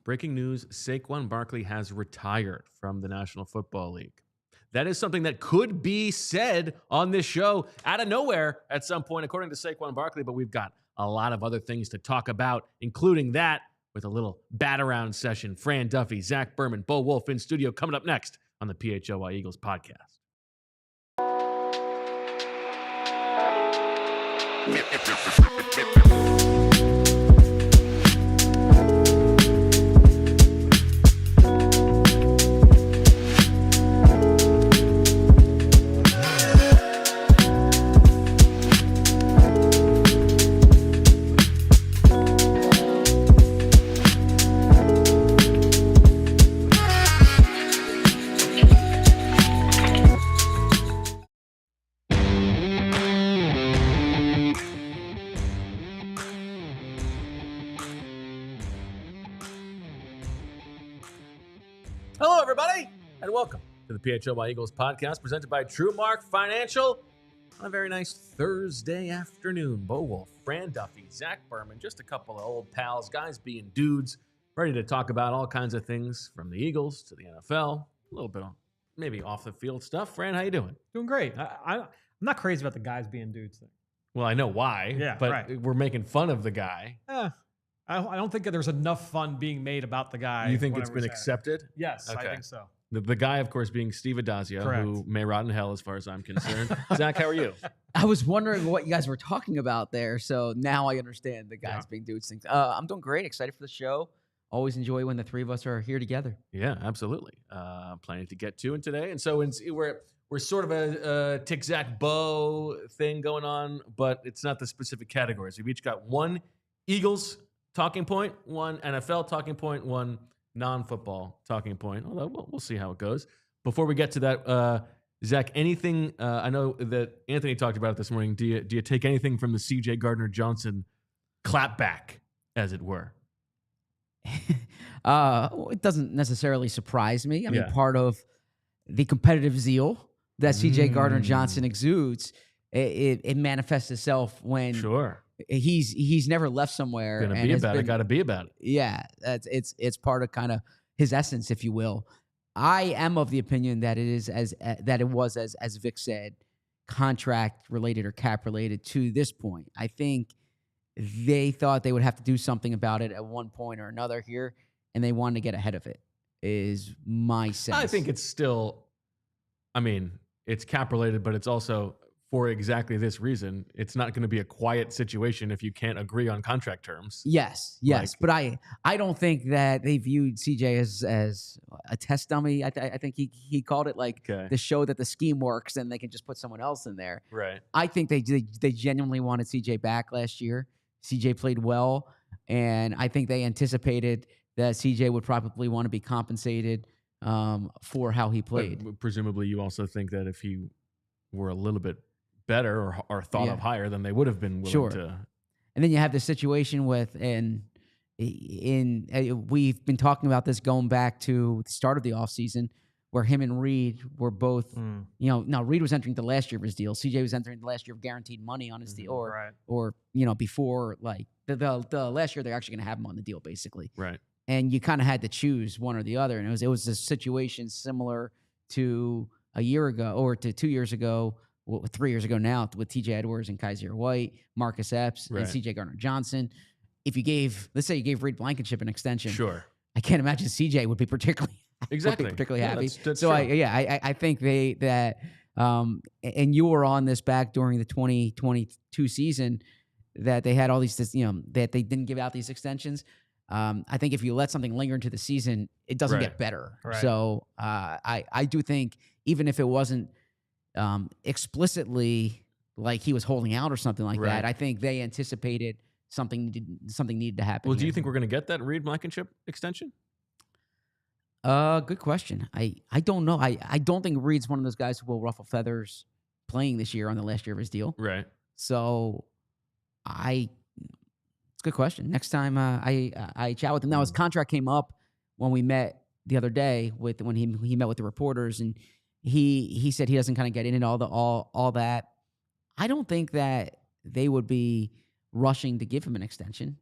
Breaking news, Saquon Barkley has retired from the National Football League. That is something that could be said on this show out of nowhere at some point, according to Saquon Barkley, but we've got a lot of other things to talk about, including that with a little bat-around session. Fran Duffy, Zach Berman, Bo Wulf in studio coming up next on the PHLY Eagles podcast. Hello, everybody, and welcome to the PHLY Eagles podcast presented by TrueMark Financial on a very nice Thursday afternoon. Bo Wulf, Fran Duffy, Zach Berman, just a couple of old pals, guys being dudes, ready to talk about all kinds of things from the Eagles to the NFL, a little bit of maybe off the field stuff. Fran, how you doing? Doing great. I'm not crazy about the guys being dudes thing. Well, I know why, but right. We're making fun of the guy. I don't think that there's enough fun being made about the guy. You think it's been accepted? Yes, Okay. I think so. The guy, of course, being Steve Adazio, Correct. who may rot in hell as far as I'm concerned. Zach, how are you? I was wondering what you guys were talking about there, so now I understand the guys being dudes things. I'm doing great, excited for the show. Always enjoy when the three of us are here together. Yeah, absolutely. Plenty to get to in today. And so we're sort of a Tick Zach Bo thing going on, but it's not the specific categories. We've each got one Eagles talking point, one NFL talking point, one non-football talking point, although we'll see how it goes. Before we get to that, Zach, anything, I know that Anthony talked about it this morning. Do you take anything from the CJ Gardner-Johnson clapback, as it were? It doesn't necessarily surprise me. I mean, part of the competitive zeal that CJ Gardner-Johnson exudes, it manifests itself when he's never left somewhere. Gonna be about it. Got to be about it. Yeah, it's part of kind of his essence, if you will. I am of the opinion that it was as Vic said, contract related or cap related to this point. I think they thought they would have to do something about it at one point or another here, and they wanted to get ahead of it. Is my sense. I think it's still, I mean, it's cap related, but it's also for exactly this reason. It's not going to be a quiet situation if you can't agree on contract terms. Yes, but I don't think that they viewed CJ as a test dummy. I think he called it like the show that the scheme works and they can just put someone else in there. Right. I think they genuinely wanted CJ back last year. CJ played well, and I think they anticipated that CJ would probably want to be compensated for how he played. But presumably, you also think that if he were a little bit better or thought of higher, then they would have been willing to. And then you have the situation with, we've been talking about this going back to the start of the offseason, where him and Reed were both, now Reed was entering the last year of his deal. CJ was entering the last year of guaranteed money on his deal, or before like the last year they're actually going to have him on the deal, basically. Right. And you kind of had to choose one or the other, and it was a situation similar to a year ago or to 2 years ago. 3 years ago now with TJ Edwards and Kaiser White, Marcus Epps, and CJ Gardner-Johnson. If you gave, let's say you gave Reed Blankenship an extension, I can't imagine CJ would be particularly happy. That's so true. I think and you were on this back during the 2022 season that they had all these, that they didn't give out these extensions. I think if you let something linger into the season, it doesn't get better. Right. So I do think even if it wasn't explicitly like he was holding out or something like that, I think they anticipated something needed to happen. Well, do you think we're going to get that Reed Blankenship extension? Good question. I don't know. I don't think Reed's one of those guys who will ruffle feathers playing this year on the last year of his deal. Right. So it's a good question. Next time I chat with him. Now his contract came up when we met the other day when he met with the reporters, and he said he doesn't kind of get into all that. I don't think that they would be rushing to give him an extension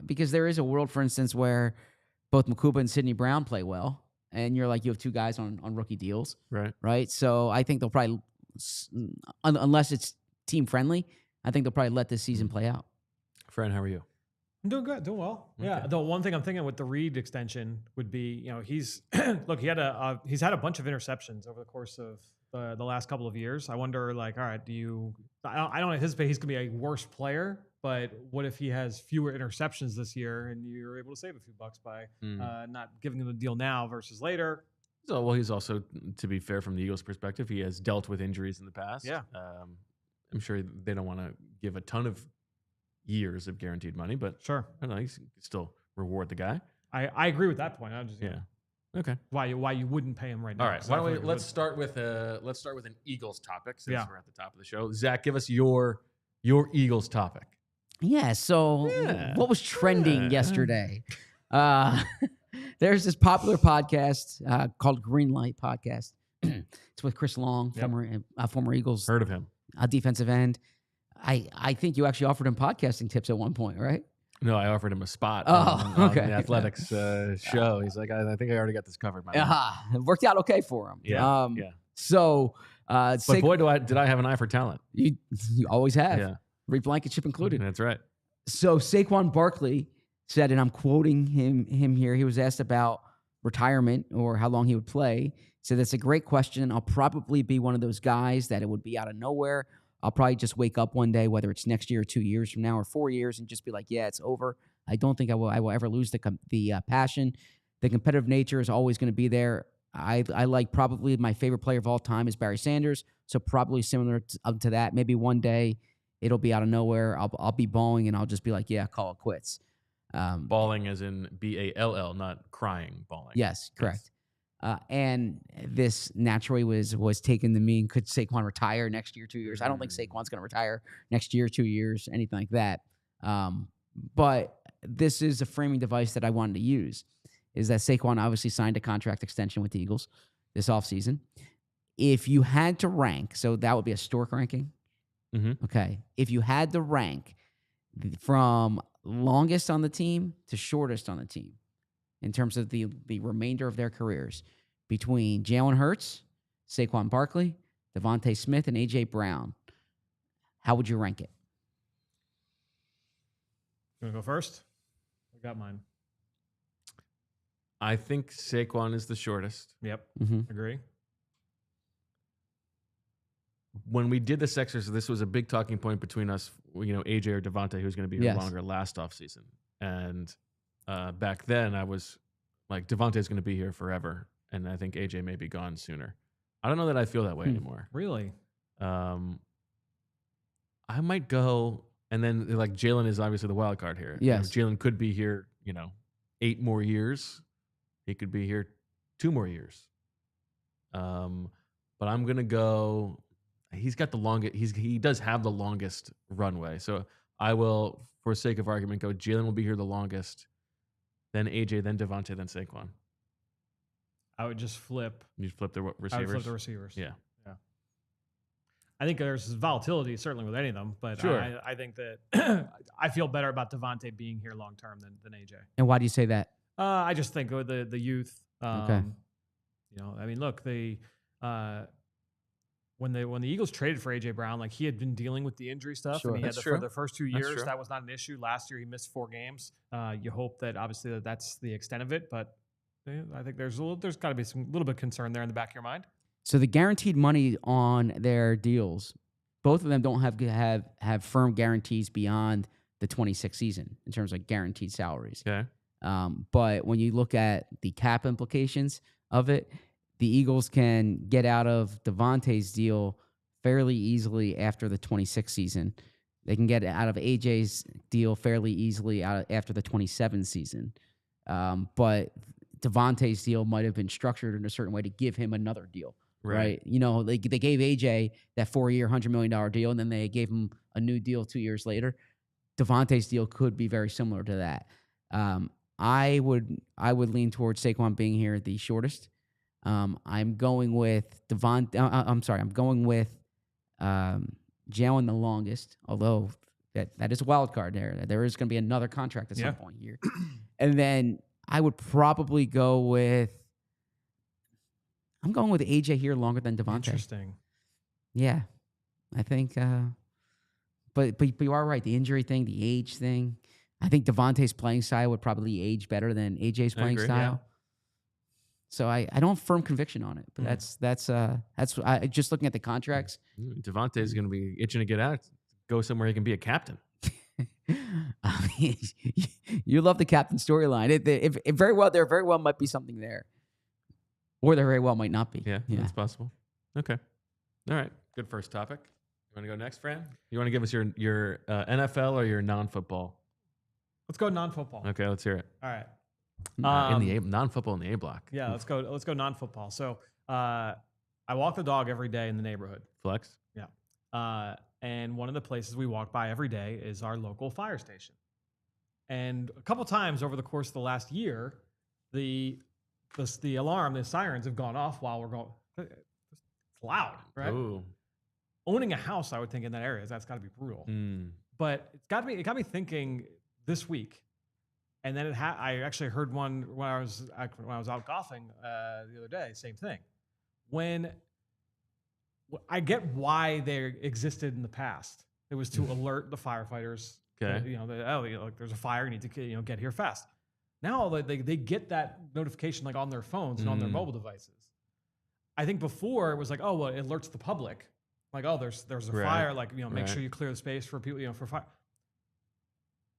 because there is a world, for instance, where both Makuba and Sidney Brown play well, and you have two guys on rookie deals, right? So I think they'll probably, unless it's team friendly, I think they'll probably let this season play out. Fran, how are you? I'm doing good, doing well. Okay. Yeah. The one thing I'm thinking with the Reed extension would be, he's look, he's had a bunch of interceptions over the course of the last couple of years. I wonder, all right, I don't anticipate he's going to be a worse player, but what if he has fewer interceptions this year and you're able to save a few bucks by not giving him the deal now versus later? So, well, he's also, to be fair, from the Eagles' perspective, he has dealt with injuries in the past. Yeah. I'm sure they don't want to give a ton of years of guaranteed money, but sure, I don't know, you can still reward the guy. I agree with that point. I'm just Okay. Why you wouldn't pay him right now? All right. Why don't we let's start with an Eagles topic since we're at the top of the show. Zach, give us your Eagles topic. Yeah. So what was trending yesterday? There's this popular podcast called Green Light Podcast. It's with Chris Long, former Eagles. Heard of him? Defensive end. I think you actually offered him podcasting tips at one point, right? No, I offered him a spot on the athletics show. He's like, I think I already got this covered. It worked out okay for him. Yeah. So, but boy, did I have an eye for talent. You always have. Yeah. Reed Blankenship included. That's right. So Saquon Barkley said, and I'm quoting him here, he was asked about retirement or how long he would play. He said, that's a great question. I'll probably be one of those guys that it would be out of nowhere. I'll probably just wake up one day, whether it's next year or 2 years from now or 4 years, and just be like, yeah, it's over. I don't think I will ever lose the passion. The competitive nature is always going to be there. I like probably my favorite player of all time is Barry Sanders, so probably similar to that. Maybe one day it'll be out of nowhere. I'll be balling, and I'll just be like, yeah, call it quits. Balling as in BALL, not crying balling. Yes, correct. Yes. And this naturally was taken to mean, could Saquon retire next year, 2 years? I don't think Saquon's going to retire next year, 2 years, anything like that. But this is a framing device that I wanted to use, is that Saquon obviously signed a contract extension with the Eagles this offseason. If you had to rank, so that would be a Stork ranking. Mm-hmm. Okay. If you had to rank from longest on the team to shortest on the team, in terms of the remainder of their careers, between Jalen Hurts, Saquon Barkley, DeVonta Smith, and A.J. Brown, how would you rank it? You want to go first? I got mine. I think Saquon is the shortest. Yep. Mm-hmm. Agree. When we did this exercise, this was a big talking point between us, AJ or DeVonta, who's going to be here longer last offseason. And back then, I was like, DeVonta's going to be here forever, and I think AJ may be gone sooner. I don't know that I feel that way anymore. Really? I might go, and then like Jalen is obviously the wild card here. Yes. Jalen could be here, 8 more years. He could be here 2 more years. But I'm going to go. He's got the longest. He does have the longest runway, so I will, for sake of argument, go Jalen will be here the longest, then AJ, then DeVonta, then Saquon. I would just flip. You flip the receivers? I would flip the receivers. Yeah. I think there's volatility, certainly with any of them, but sure. I think that I feel better about DeVonta being here long-term than AJ. And why do you say that? I just think with the youth. Okay. Look, when the Eagles traded for A.J. Brown, like he had been dealing with the injury stuff, sure. and he had for the first 2 years that was not an issue. Last year he missed 4 games. You hope that obviously that's the extent of it, but I think there's got to be some little bit of concern there in the back of your mind. So the guaranteed money on their deals, both of them don't have firm guarantees beyond the 26 season in terms of guaranteed salaries. Okay. But when you look at the cap implications of it, the Eagles can get out of DeVonta's deal fairly easily after the 26 season. They can get out of AJ's deal fairly easily after the 27 season. But DeVonta's deal might have been structured in a certain way to give him another deal. Right. They gave AJ that 4-year, $100 million deal, and then they gave him a new deal 2 years later. DeVonta's deal could be very similar to that. I would lean towards Saquon being here the shortest. I'm going with I'm going with Jalen the longest, although that is a wild card there. There is going to be another contract at some point here. And then I would probably go with. I'm going with AJ here longer than DeVonta. Interesting. Yeah, I think. But you are right. The injury thing, the age thing. I think DeVonta's playing style would probably age better than AJ's playing style. Yeah. So I don't have firm conviction on it, but that's just looking at the contracts. DeVonta is going to be itching to get out, go somewhere he can be a captain. I mean, you love the captain storyline. It very well might be something there, or there very well might not be. Yeah, that's possible. Okay, all right. Good first topic. You want to go next, Fran? You want to give us your NFL or your non-football? Let's go non-football. Okay, let's hear it. All right. In the non-football in the A block. Yeah, let's go non-football. So I walk the dog every day in the neighborhood. Flex. Yeah. And one of the places we walk by every day is our local fire station. And a couple times over the course of the last year, the alarm, the sirens have gone off while we're going. It's loud, right? Ooh. Owning a house, I would think in that area, that's got to be brutal. But it got me thinking this week. And then I actually heard one when I was out golfing the other day. Same thing. When I get why they existed in the past, it was to alert the firefighters. Okay. There's a fire. You need to get here fast. Now they get that notification like on their phones and on their mobile devices. I think before it was like, oh well, it alerts the public. Like, oh, there's a fire. Like, make sure you clear the space for people. For fire.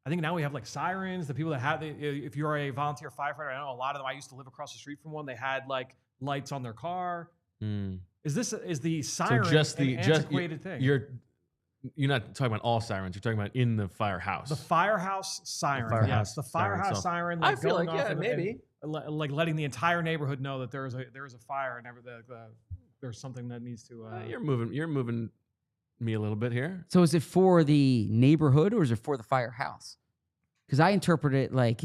I think now we have like sirens. The people that have, if you're a volunteer firefighter, I know a lot of them. I used to live across the street from one. They had like lights on their car. Is the siren an antiquated thing? You're not talking about all sirens. You're talking about in the firehouse. The firehouse siren. Yes, the firehouse siren. I feel like maybe like letting the entire neighborhood know that there is a fire and there's something that needs to. You're moving me a little bit here. So is it for the neighborhood or is it for the firehouse? Because I interpret it like,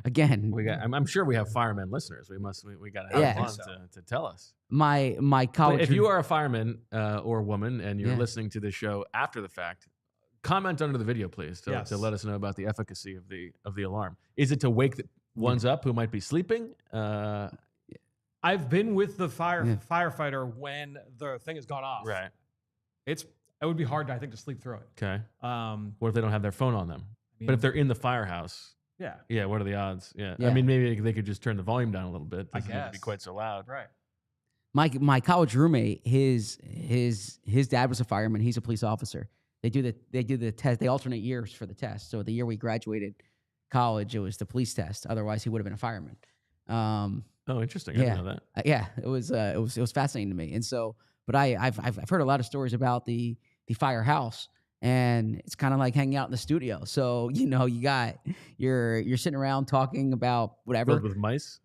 again. I'm sure we have firemen listeners. We got to have one to tell us. My college. But if you are a fireman or woman and you're listening to the show after the fact, comment under the video, please, to let us know about the efficacy of the alarm. Is it to wake the ones up who might be sleeping? I've been with the firefighter when the thing has gone off. Right. It would be hard, I think, to sleep through it. Okay. What if they don't have their phone on them? But if they're in the firehouse, what are the odds? Yeah. I mean, maybe they could just turn the volume down a little bit. It doesn't be quite so loud. Right. My college roommate, his dad was a fireman. He's a police officer. They do the test. They alternate years for the test. So the year we graduated college, it was the police test. Otherwise, he would have been a fireman. Oh, interesting. I didn't know that. It was fascinating to me. And so, but I've heard a lot of stories about the firehouse. And it's kind of like hanging out in the studio. So, you're sitting around talking about whatever. Filled with mice?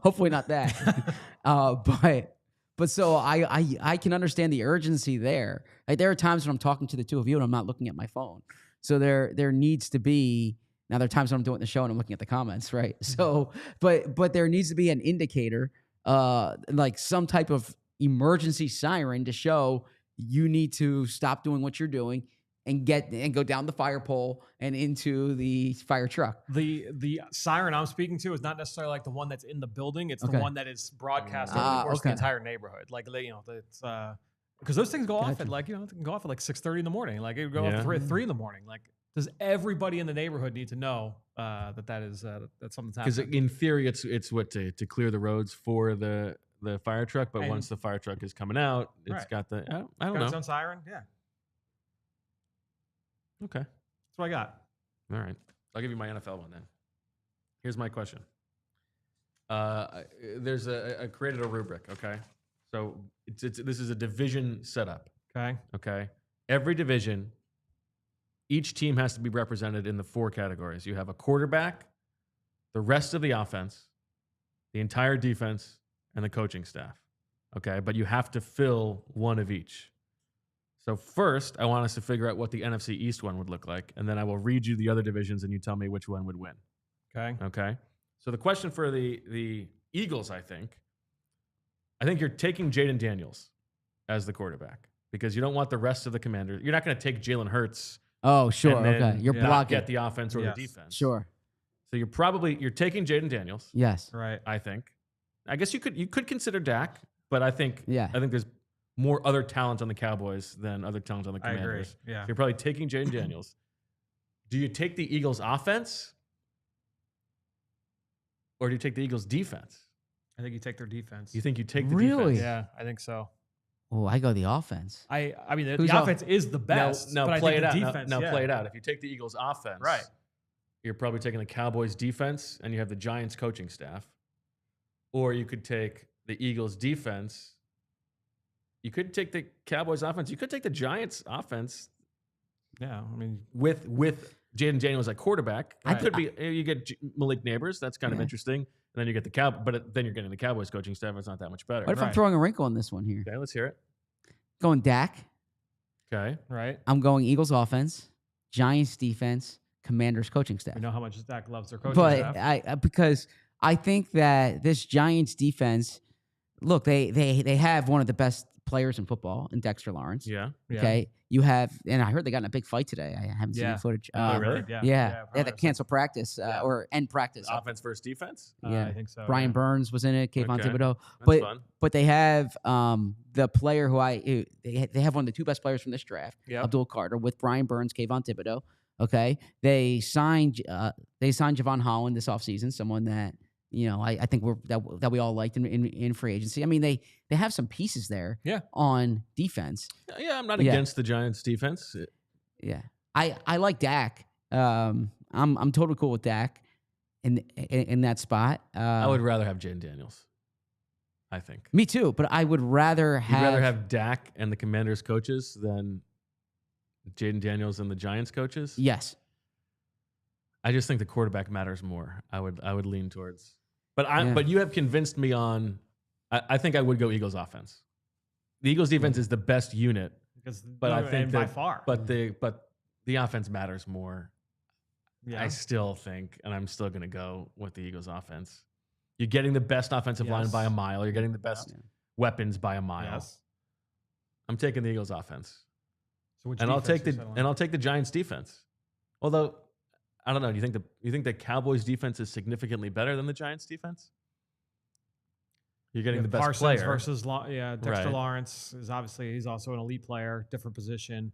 Hopefully not that. But so I can understand the urgency there. Like there are times when I'm talking to the two of you and I'm not looking at my phone. So there needs to be, now there are times when I'm doing the show and I'm looking at the comments, right? So, but there needs to be an indicator, like some type of emergency siren to show you need to stop doing what you're doing and go down the fire pole and into the fire truck. The siren I'm speaking to is not necessarily like the one that's in the building. It's the one that is broadcast over the course of the entire neighborhood. Like it's because those things go off at they can go off at like 6:30 in the morning. Like it would go off at 3 in the morning. Like does everybody in the neighborhood need to know that something's happening? Because in theory, it's what to clear the roads for the fire truck, but once the fire truck is coming out, it's got the I don't know. Its own siren, yeah. Okay, that's what I got. All right, I'll give you my NFL one then. Here's my question. There's I created a rubric. Okay, so this is a division setup. Okay. Every division, each team has to be represented in the 4 categories. You have a quarterback, the rest of the offense, the entire defense, and the coaching staff. Okay, but you have to fill one of each. So first, I want us to figure out what the NFC East one would look like, and then I will read you the other divisions, and you tell me which one would win. Okay. So the question for the Eagles, I think you're taking Jaden Daniels as the quarterback because you don't want the rest of the Commanders. You're not going to take Jalen Hurts. Oh, sure. Okay, you're blocking. Get the offense or the defense. Sure. So you're taking Jaden Daniels. Yes. Right. I think. I guess you could consider Dak, but I think Yeah. there's more other talent on the Cowboys than other talent on the I agree. Commanders. Yeah. So you're probably taking Jaden Daniels. Do you take the Eagles offense? Or do you take the Eagles defense? I think you take their defense. You think you take the Really? defense? Yeah, I think so. Oh, I go the offense. I mean, Who's the offense is the best. Now but play I it think out. the Now- defense, now yeah. play it out. If you take the Eagles offense, Right. you're probably taking the Cowboys defense and you have the Giants coaching staff. Or you could take the Eagles defense. You could take the Cowboys offense. You could take the Giants offense Yeah, I mean, with Jaden Daniels at quarterback. I It could be you get Malik Neighbors. That's kind of Yeah. interesting. And then you get then you're getting the Cowboys coaching staff. It's not that much better. What if I'm Right. throwing a wrinkle on this one here? Okay, let's hear it. Going Dak. Okay. right? I'm going Eagles offense, Giants defense, Commanders coaching staff. We know how much Dak loves their coaching But staff. because I think that this Giants defense, look, they have one of the best players in football in Dexter Lawrence. Yeah. Yeah. Okay, you have, and I heard they got in a big fight today. I haven't seen Yeah. the footage. Oh, really? Yeah. Yeah, they had to probably. cancel practice Yeah. or end practice. Offense versus defense. Yeah. I think so. Brian yeah. Burns was in it. Kayvon Okay. Thibodeau. That's But fun. but they have the player they have one of the two best players from this draft, Yep. Abdul Carter, with Brian Burns, Kayvon Thibodeau. Okay, they signed Javon Holland this offseason, someone that I think that we all liked in free agency. I mean they have some pieces there. Yeah. On defense. Yeah, I'm not Yeah. against the Giants defense. Yeah, I like Dak. I'm totally cool with Dak in that spot. I would rather have Jaden Daniels. I think. Me too, but I would rather You'd have. rather have Dak and the Commanders coaches than Jaden Daniels and the Giants coaches. Yes. I just think the quarterback matters more. I would lean towards. But Yeah. but you have convinced me on. I think I would go Eagles offense. The Eagles defense is the best unit, Because, but I think by that- far. but the offense matters more. yeah. I still think, and I'm still going to go with the Eagles offense. You're getting the best offensive line Yes. by a mile. You're getting the best weapons by a mile. Yes. I'm taking the Eagles offense, So which and I'll take defense you the settle on? Giants defense. Although I don't know. Do you think the Cowboys defense is significantly better than the Giants defense? You're getting Yeah, the best Parsons player versus Dexter Right. Lawrence is obviously he's also an elite player, different position.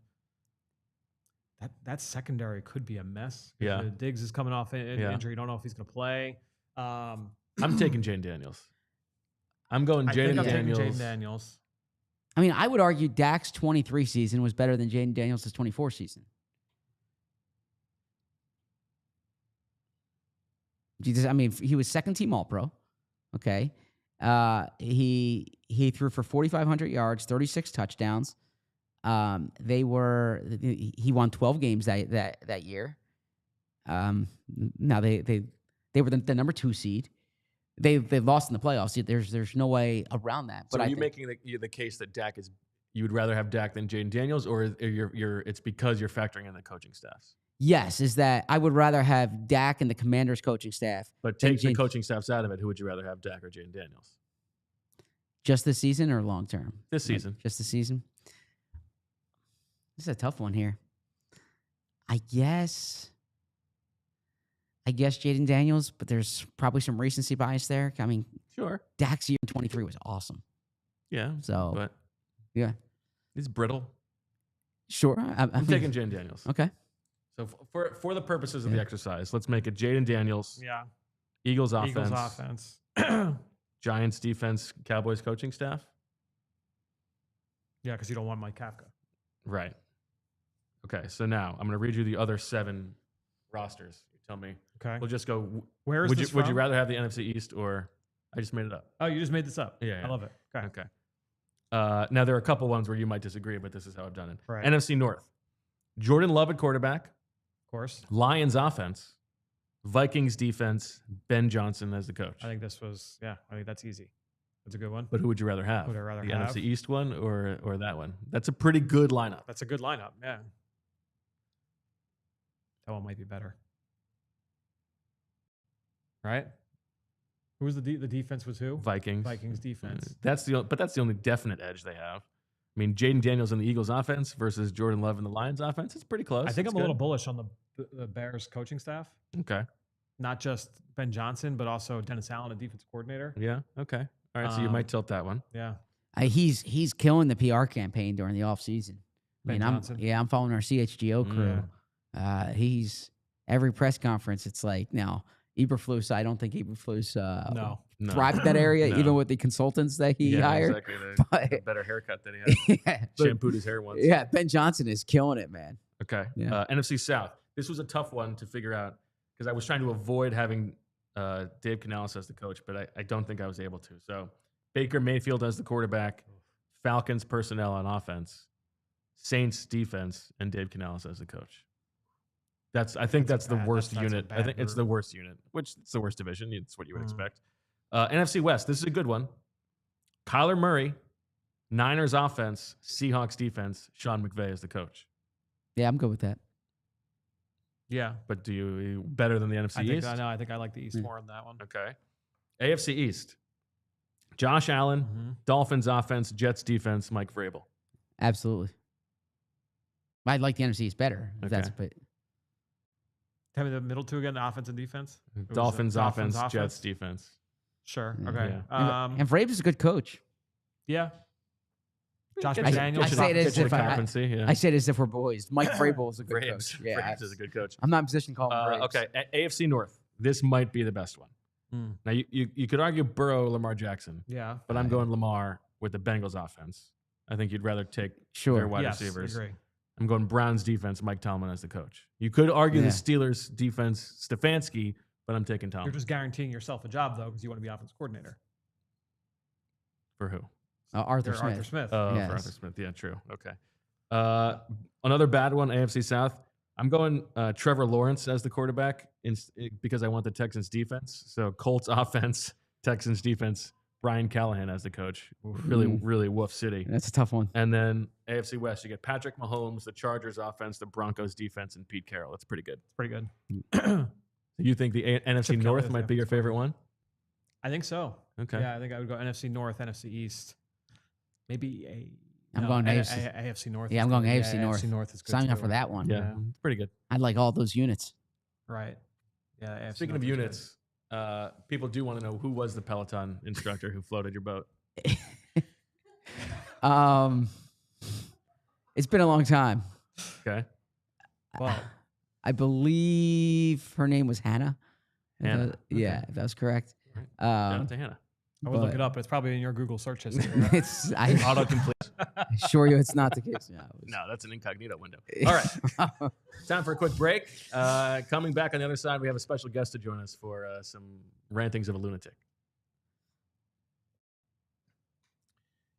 That secondary could be a mess. 'Cause, Yeah. Diggs is coming off an Yeah. injury. You don't know if he's going to play. I'm taking Jaden Daniels. I'm going I think Jaden I'm taking Daniels. Jaden Daniels. I mean, I would argue Dak's 23 season was better than Jaden Daniels' 24 season. I mean, he was second team All Pro. Okay, he threw for 4,500 yards, 36 touchdowns. He won 12 games that year. Now they were the number 2 seed. They lost in the playoffs. There's no way around that. So But are I you think- making the case that Dak is? You would rather have Dak than Jaden Daniels, or it's because you're factoring in the coaching staffs? Yes, is that I would rather have Dak and the Commanders coaching staff But than take the Jaden- coaching staffs out of it. Who would you rather have, Dak or Jaden Daniels? just this season or long term. This season. Just this season. This is a tough one here. I guess Jaden Daniels, but there's probably some recency bias there. I mean, Sure. Dak's year in 23 was awesome. Yeah. So But yeah, he's brittle. sure. I'm mean, taking Jaden Daniels. Okay. So for the purposes of the Yeah. exercise, let's make it Jaden Daniels, Yeah. Eagles offense, Eagles offense. Giants defense, Cowboys coaching staff. Yeah, because you don't want Mike Kafka. Right. Okay. So now I'm going to read you the other 7 rosters. You tell me. Okay. We'll just go. Where is Would this you from? rather have the NFC East or I just made it up? Oh, you just made this up. Yeah, yeah. I love it. Okay. Okay. Now there are a couple ones where you might disagree, but this is how I've done it. Right. NFC North: Jordan Love at quarterback, Of course. Lions offense, Vikings defense, Ben Johnson as the coach. I think that's easy. That's a good one. But who would you rather have? Who would I rather the have? NFC East one or that one? That's a pretty good lineup. That's a good lineup. Yeah. That one might be better. Right? Who was the defense was who? Vikings. Vikings defense. That's the only definite edge they have. I mean, Jaden Daniels in the Eagles offense versus Jordan Love in the Lions offense. It's pretty close. I think It's I'm a little good. bullish on the Bears coaching staff. Okay. not just Ben Johnson, but also Dennis Allen, a defensive coordinator. Yeah. Okay. All right. So you might tilt that one. Yeah. He's killing the PR campaign during the offseason. Ben Johnson. I'm following our CHGO crew. He's every press conference. It's like now Eberflus. I don't think Eberflus No. thrived in that area, No. even with the consultants that he hired. Exactly. But- The better haircut that he had. Yeah, Shampooed his hair once. yeah, Ben Johnson is killing it, man. Okay. Yeah. NFC South. This was a tough one to figure out because I was trying to avoid having Dave Canales as the coach, but I don't think I was able to. So Baker Mayfield as the quarterback, Falcons personnel on offense, Saints defense, and Dave Canales as the coach. I think that's the worst unit. I think it's the worst unit, which it's the worst division. It's what you would expect. NFC West. This is a good one. Kyler Murray, Niners offense, Seahawks defense, Sean McVay as the coach. Yeah, I'm good with that. Yeah. But do you better than the NFC East? I think I like the East more on that one. Okay. AFC East. Josh Allen, Dolphins offense, Jets defense, Mike Vrabel. Absolutely. I'd like the NFC East better. If that's but Tell me the middle two again, the offense and defense. Dolphins offense, Jets defense. Sure. Yeah. Okay. Yeah. and Vrabel's a good coach. Yeah. Josh Gets you- McDaniels. I gets you say it the- as gets you if the I- competency, yeah. I say it as if we're boys. Mike Vrabel is a good Braves. coach. Yeah, Braves is a good coach. I'm not in position to call him Braves. Okay. AFC North. This might be the best one. Now, you could argue Burrow, Lamar Jackson, Yeah. but I'm going Lamar with the Bengals offense. I think you'd rather take Sure. their wide Yes, receivers. agree. I'm going Browns defense, Mike Tomlin as the coach. You could argue the Yeah. Steelers defense, Stefanski, but I'm taking You're Tomlin. just guaranteeing yourself a job though, because you want to be offense coordinator. For who? Arthur You're Smith. Arthur Smith. For Yes. Arthur Smith. Yeah, true. Okay. Another bad one, AFC South. I'm going Trevor Lawrence as the quarterback because I want the Texans defense. So Colts offense, Texans defense, Brian Callahan as the coach. Really Wolf City. That's a tough one. And then AFC West, you get Patrick Mahomes, the Chargers offense, the Broncos defense, and Pete Carroll. That's pretty good. Pretty good. You think the NFC Chip Kelly North is might be your favorite one? I think so. Okay. Yeah, I think I would go NFC North, NFC East. Maybe I'm going AFC. AFC North. Yeah, is I'm going good. AFC Yeah, North. AFC North is good. Sign up too. for that one. Yeah, pretty good. I'd like all those units. Right. Yeah. AFC Speaking North of is good. units, people do want to know who was the Peloton instructor who floated your boat. It's been a long time. Okay. Well, I believe her name was Hannah. Hannah, Yeah, if that was correct. Shout out to Hannah. I would look but- it up, but it's probably in your Google search history. right? It's I Autocomplete. assure you it's not the case. No, it was- No, that's an incognito window. All right. Time for a quick break. Coming back on the other side, we have a special guest to join us for some rantings of a lunatic.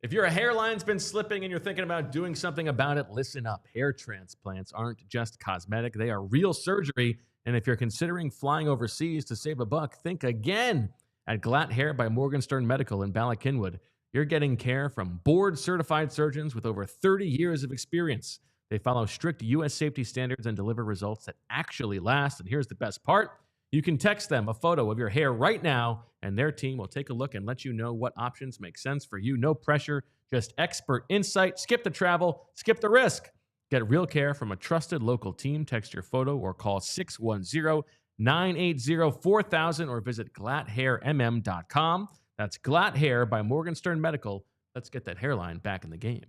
If your hairline's been slipping and you're thinking about doing something about it, listen up. Hair transplants aren't just cosmetic, they are real surgery. And if you're considering flying overseas to save a buck, think again. At Glatt Hair by Morgenstern Medical in Ballackinwood, you're getting care from board-certified surgeons with over 30 years of experience. They follow strict U.S. safety standards and deliver results that actually last. And here's the best part. You can text them a photo of your hair right now, and their team will take a look and let you know what options make sense for you. No pressure, just expert insight. Skip the travel, skip the risk. Get real care from a trusted local team. Text your photo or call 610-980-4000 or visit glatthairmm.com. That's Glatt Hair by Morgenstern Medical. Let's get that hairline back in the game.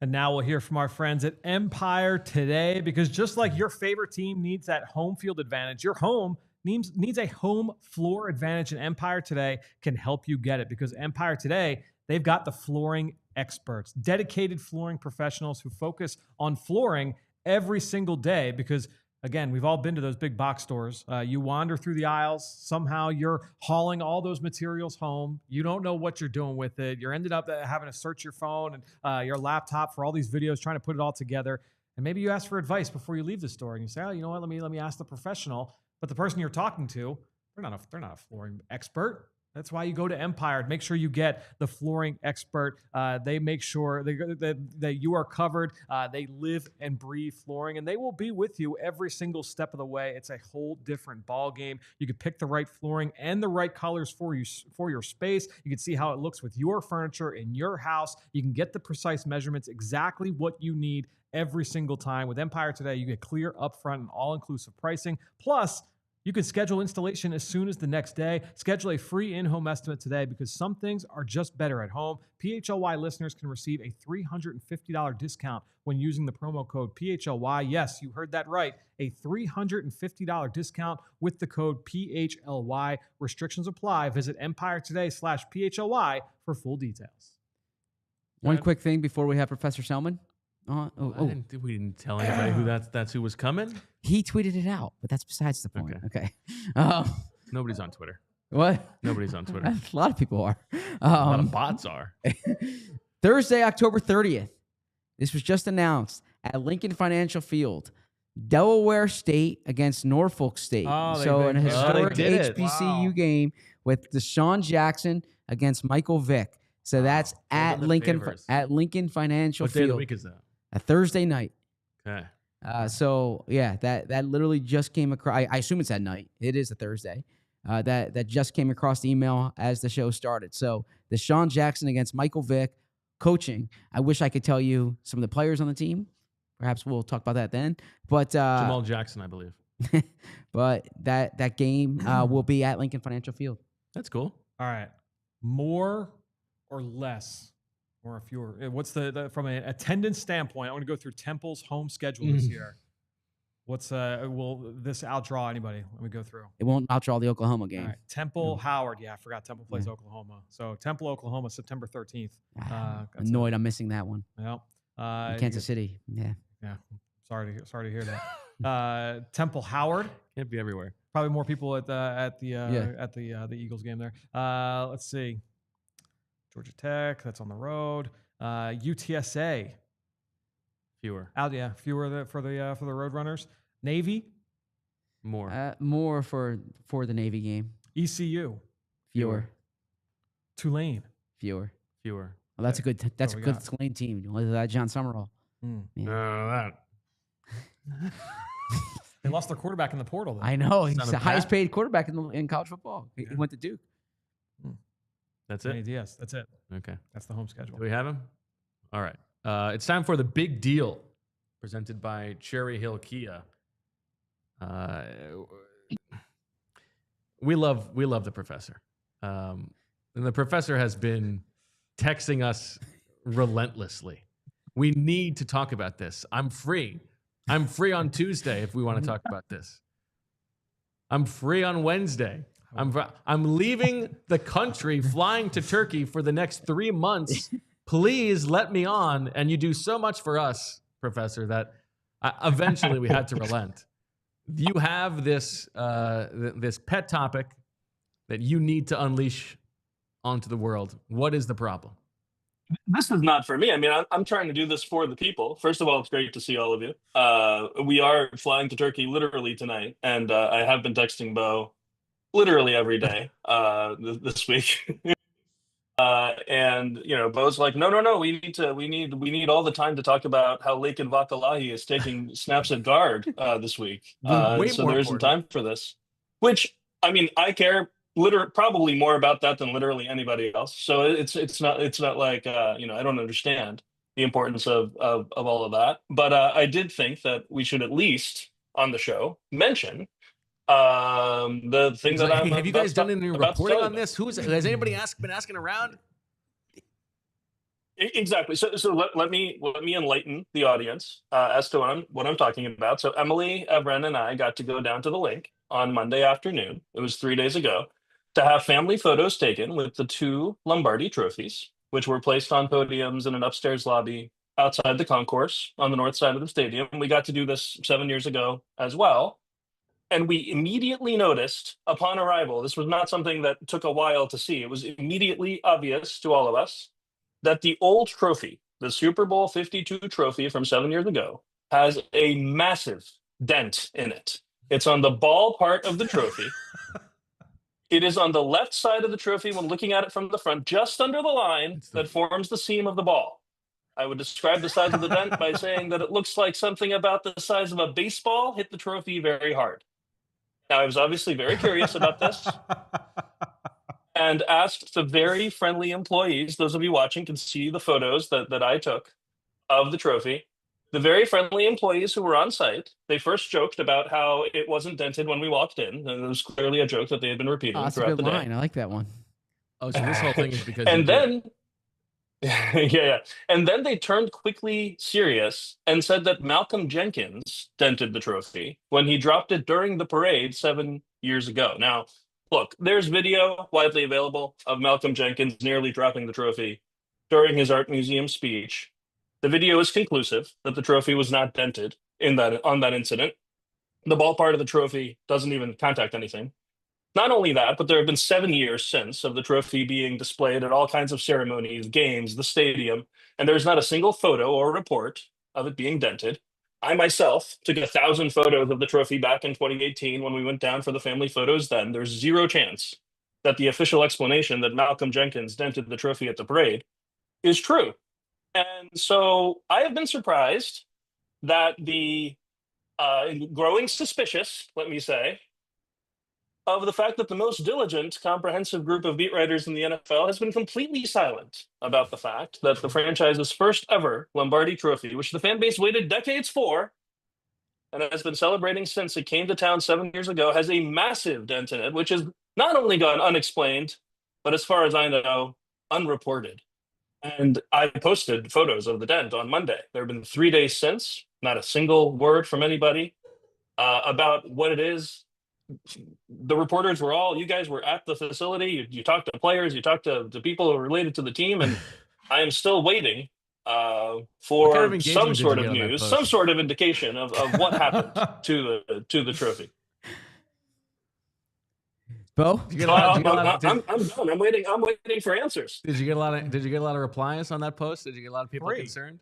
And now we'll hear from our friends at Empire Today, because just like your favorite team needs that home field advantage, your home needs a home floor advantage, and Empire Today can help you get it, because Empire Today, they've got the flooring experts, dedicated flooring professionals who focus on flooring every single day. Because again, we've all been to those big box stores. You wander through the aisles. Somehow you're hauling all those materials home. You don't know what you're doing with it. You're ended up having to search your phone and your laptop for all these videos, trying to put it all together. And maybe you ask for advice before you leave the store, and you say, "Oh, you know what? Let me ask the professional." But the person you're talking to, they're not a flooring expert. That's why you go to Empire. Make sure you get the flooring expert. They make sure that you are covered. They live and breathe flooring, and they will be with you every single step of the way. It's a whole different ball game. You can pick the right flooring and the right colors for your space. You can see how it looks with your furniture in your house. You can get the precise measurements, exactly what you need every single time. With Empire Today, you get clear, upfront, and all-inclusive pricing. Plus, You can schedule installation as soon as the next day. Schedule a free in-home estimate today because some things are just better at home. PHLY listeners can receive a $350 discount when using the promo code PHLY. Yes, you heard that right. A $350 discount with the code PHLY. Restrictions apply. Visit empiretoday.com/PHLY for full details. One quick thing before we have Professor Selman. We didn't tell anybody who that's who was coming. He tweeted it out, but that's besides the point. Okay. Nobody's on Twitter. What? Nobody's on Twitter. A lot of people are. A lot of bots are. Thursday, October 30th. This was just announced at Lincoln Financial Field. Delaware State against Norfolk State. An historic HBCU game with Deshaun Jackson against Michael Vick. So that's at Lincoln Financial What Field. day of the week is that? A Thursday night. Okay. That literally just came across. I assume it's at night. It is a Thursday. That just came across the email as the show started. So Deshaun Jackson against Michael Vick, coaching. I wish I could tell you some of the players on the team. Perhaps we'll talk about that then. But Jamal Jackson, I believe. But that game will be at Lincoln Financial Field. That's cool. All right. More or less, or fewer? What's the from an attendance standpoint? I want to go through Temple's home schedule this year. What's will this outdraw anybody? Let me go through. It won't outdraw the Oklahoma game. All right. Temple, Howard. Yeah, I forgot Temple plays Oklahoma. So Temple, Oklahoma, September 13th. Annoyed I'm missing that one. Well, Kansas City. Yeah. Yeah. Sorry to hear that. Temple, Howard. Can't be everywhere. Probably more people at the Eagles game there. Let's see. Georgia Tech. That's on the road. UTSA. Fewer. Fewer for the Roadrunners. Navy. More. More for the Navy game. ECU. Fewer. Tulane. Fewer. Well, that's a good Tulane team. John Summerall. That. They lost their quarterback in the portal, though. I know. He's the highest paid quarterback in college football. He went to Duke. That's it? Yes, that's it. Okay. That's the home schedule. Do we have him? All right. It's time for the big deal presented by Cherry Hill Kia. We love the professor. And the professor has been texting us relentlessly. We need to talk about this. I'm free on Tuesday if we want to talk about this. I'm free on Wednesday. I'm leaving the country, flying to Turkey for the next 3 months. Please let me on. And you do so much for us, Professor, that eventually we had to relent. You have this this pet topic that you need to unleash onto the world. What is the problem? This is not for me. I mean, I'm trying to do this for the people. First of all, it's great to see all of you. We are flying to Turkey literally tonight, and I have been texting Bo literally every day this week. And Bo's like, no, we need all the time to talk about how Lakin Vakalahi is taking snaps at guard this week. So there isn't time for this. Which, I mean, I care probably more about that than literally anybody else. So it's not like I don't understand the importance of all of that. But I did think that we should at least on the show mention the thing that I'm. Have you guys done any reporting on this? Has anybody been asking around? Exactly. So let me enlighten the audience as to what I'm talking about. So Emily, Evren, and I got to go down to the link on Monday afternoon. It was 3 days ago, to have family photos taken with the 2 Lombardi trophies, which were placed on podiums in an upstairs lobby outside the concourse on the north side of the stadium. We got to do this 7 years ago as well. And we immediately noticed upon arrival, this was not something that took a while to see. It was immediately obvious to all of us that the old trophy, the Super Bowl 52 trophy from 7 years ago, has a massive dent in it. It's on the ball part of the trophy. It is on the left side of the trophy when looking at it from the front, just under the line that forms the seam of the ball. I would describe the size of the dent by saying that it looks like something about the size of a baseball hit the trophy very hard. Now, I was obviously very curious about this and asked the very friendly employees, those of you watching can see the photos that I took of the trophy. the very friendly employees who were on site, they first joked about how it wasn't dented when we walked in. And it was clearly a joke that they had been repeating That's a throughout good the line. day. I like that one. Oh, so this whole thing is because And then, yeah. And then they turned quickly serious and said that Malcolm Jenkins dented the trophy when he dropped it during the parade 7 years ago. Now, look, there's video widely available of Malcolm Jenkins nearly dropping the trophy during his art museum speech. The video is conclusive that the trophy was not dented on that incident. The ball part of the trophy doesn't even contact anything. Not only that, but there have been 7 years since of the trophy being displayed at all kinds of ceremonies, games, the stadium, and there's not a single photo or report of it being dented. I myself took 1,000 photos of the trophy back in 2018 when we went down for the family photos then. There's zero chance that the official explanation that Malcolm Jenkins dented the trophy at the parade is true. And so I have been surprised that the growing suspicious, let me say, of the fact that the most diligent, comprehensive group of beat writers in the NFL has been completely silent about the fact that the franchise's first ever Lombardi trophy, which the fan base waited decades for, and has been celebrating since it came to town 7 years ago, has a massive dent in it, which has not only gone unexplained, but as far as I know, unreported. And I posted photos of the dent on Monday. There have been 3 days since, not a single word from anybody about what it is. The reporters were all, you guys were at the facility, you talked to players, you talked to people who are related to the team, and I am still waiting for kind of some sort of engagement did you get on that news, post? some sort of indication of what happened to the trophy. Bo? Did you get a lot- did you get a lot of- I'm done. I'm waiting for answers. Did you get a lot of replies on that post? Did you get a lot of people 3. concerned?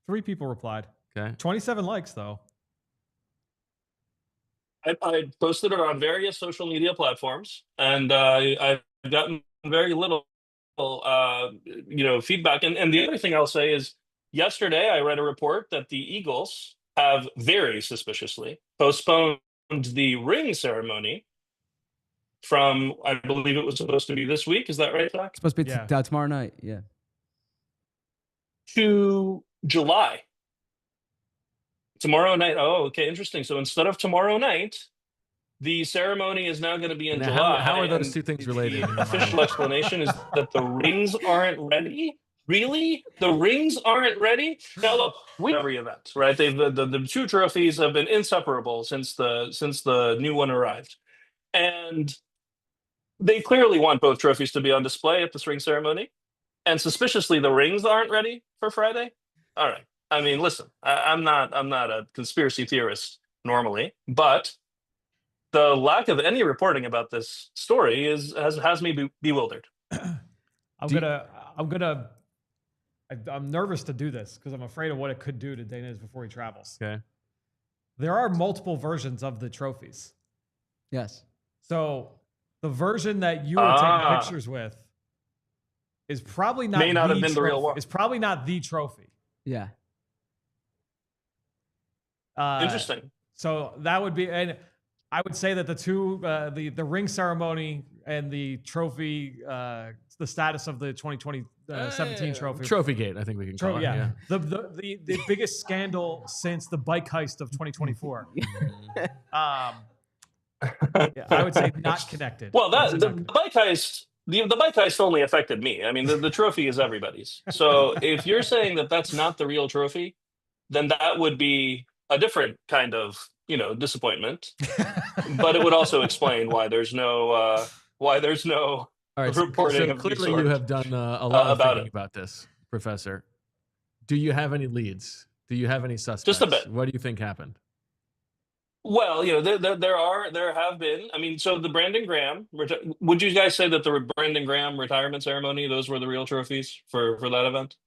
3 people replied. Okay. 27 likes though. I posted it on various social media platforms, and I've gotten very little, feedback. And the other thing I'll say is, yesterday I read a report that the Eagles have very suspiciously postponed the ring ceremony from, I believe it was supposed to be this week. Is that right, Zach? It's supposed to be Yeah. tomorrow night. Yeah. To July. Tomorrow night. Oh, okay, interesting. So instead of tomorrow night, the ceremony is now going to be in Now, July. how are those and two things related? The official explanation is that the rings aren't ready. Really? The rings aren't ready? Now look, every event, right? The 2 trophies have been inseparable since the new one arrived. And they clearly want both trophies to be on display at this ring ceremony. And suspiciously, the rings aren't ready for Friday. All right. I mean, listen, I'm not a conspiracy theorist normally, but the lack of any reporting about this story has me bewildered. I'm nervous to do this because I'm afraid of what it could do to Deniz before he travels. Okay. There are multiple versions of the trophies. Yes. So the version that you were taking pictures with is probably not May not have been the real one. It's probably not the trophy. Yeah. Interesting. So that would be, and I would say that the two, the ring ceremony and the trophy, the status of the 2017 trophy. Trophygate, I think we can call it. Yeah. The biggest scandal since the bike heist of 2024. I would say not connected. Well, the bike heist. The bike heist only affected me. I mean, the trophy is everybody's. So if you're saying that that's not the real trophy, then that would be a different kind of disappointment. But it would also explain why there's no All right, reporting. So of clearly, sort, you have done a lot of about thinking about this, Professor. Do you have any leads? Do you have any suspects? Just a bit. What do you think happened? Well, there have been. I mean, so the Brandon Graham. Would you guys say that the Brandon Graham retirement ceremony, those were the real trophies for that event?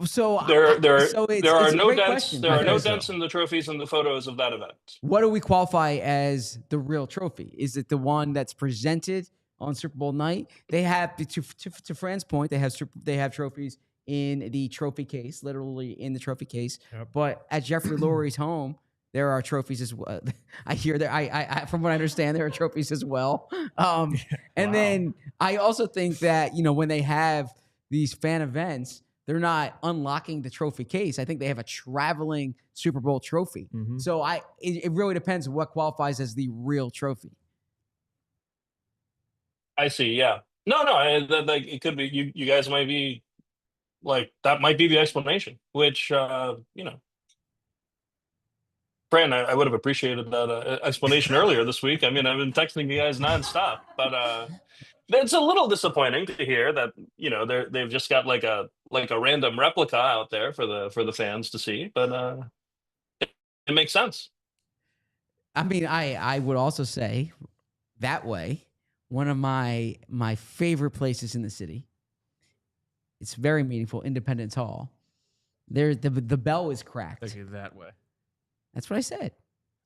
So there are it's no a great dents. question. There are no so. dents in the trophies and the photos of that event. What do we qualify as the real trophy? Is it the one that's presented on Super Bowl night? They have, to Fran's point, they have trophies in the trophy case, literally in the trophy case. Yep. But at Jeffrey Lurie's home, there are trophies as well. I hear that. I from what I understand, there are trophies as well. And then I also think that when they have these fan events, They're not unlocking the trophy case. I think they have a traveling Super Bowl trophy. Mhm. So it really depends what qualifies as the real trophy. I see. Yeah. No. Like it could be. You guys might be like that. Might be the explanation. Which Fran, I would have appreciated that explanation earlier this week. I mean, I've been texting you guys nonstop, but it's a little disappointing to hear that they've just got like a random replica out there for the fans to see. But it makes sense. I mean, I would also say that way, one of my favorite places in the city. It's very meaningful, Independence Hall. There, the bell is cracked. Okay, that way. That's what I said.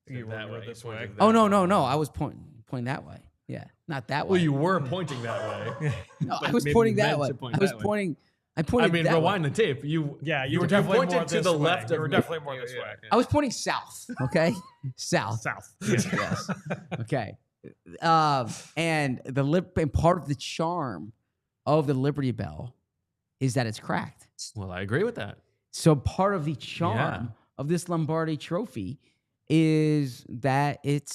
You That were way. this You way. pointed Oh that no, way. I was pointing that way. Yeah, not that way. Well, you were pointing that way. No, but I was maybe pointing you that meant way. to point I was that way. pointing. I I pointed. mean, that rewind way. the tape. You You were definitely pointed more to this the way. left You of were me. definitely more this way. I was pointing south. Okay, south. South. Yes. Okay. And and part of the charm of the Liberty Bell is that it's cracked. Well, I agree with that. So part of the charm of this Lombardi Trophy is that it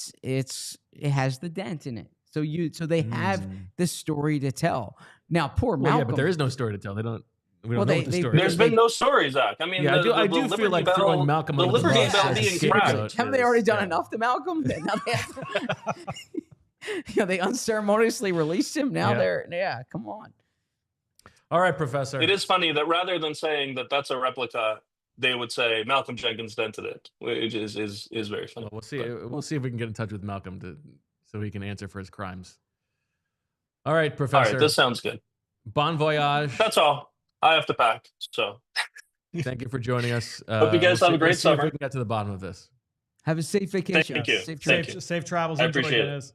has the dent in it. So they have the story to tell. Now, poor Well, Malcolm. yeah, but there is no story to tell. We don't Well, know what the story There's is. been no story, Zach. I mean, Yeah, I do Liberty feel like Bell, throwing Malcolm the under the Liberty bus Bell as a being scapegoat. cracked. Haven't they already done Yeah. enough to Malcolm? Now they have they unceremoniously released him. Now come on. All right, Professor. It is funny that rather than saying that that's a replica, they would say Malcolm Jenkins dented it, which is very funny. Well, we'll see. But- We'll see if we can get in touch with Malcolm so he can answer for his crimes. All right, All Professor. right, this sounds good. Bon voyage. That's all. I have to pack. So Thank you for joining us. Hope you guys have a great we'll see if summer. we can get to the bottom of this. Have a safe vacation. Thank you. Safe Thank trip. you. Safe travels. I Enjoy, appreciate it. Deniz.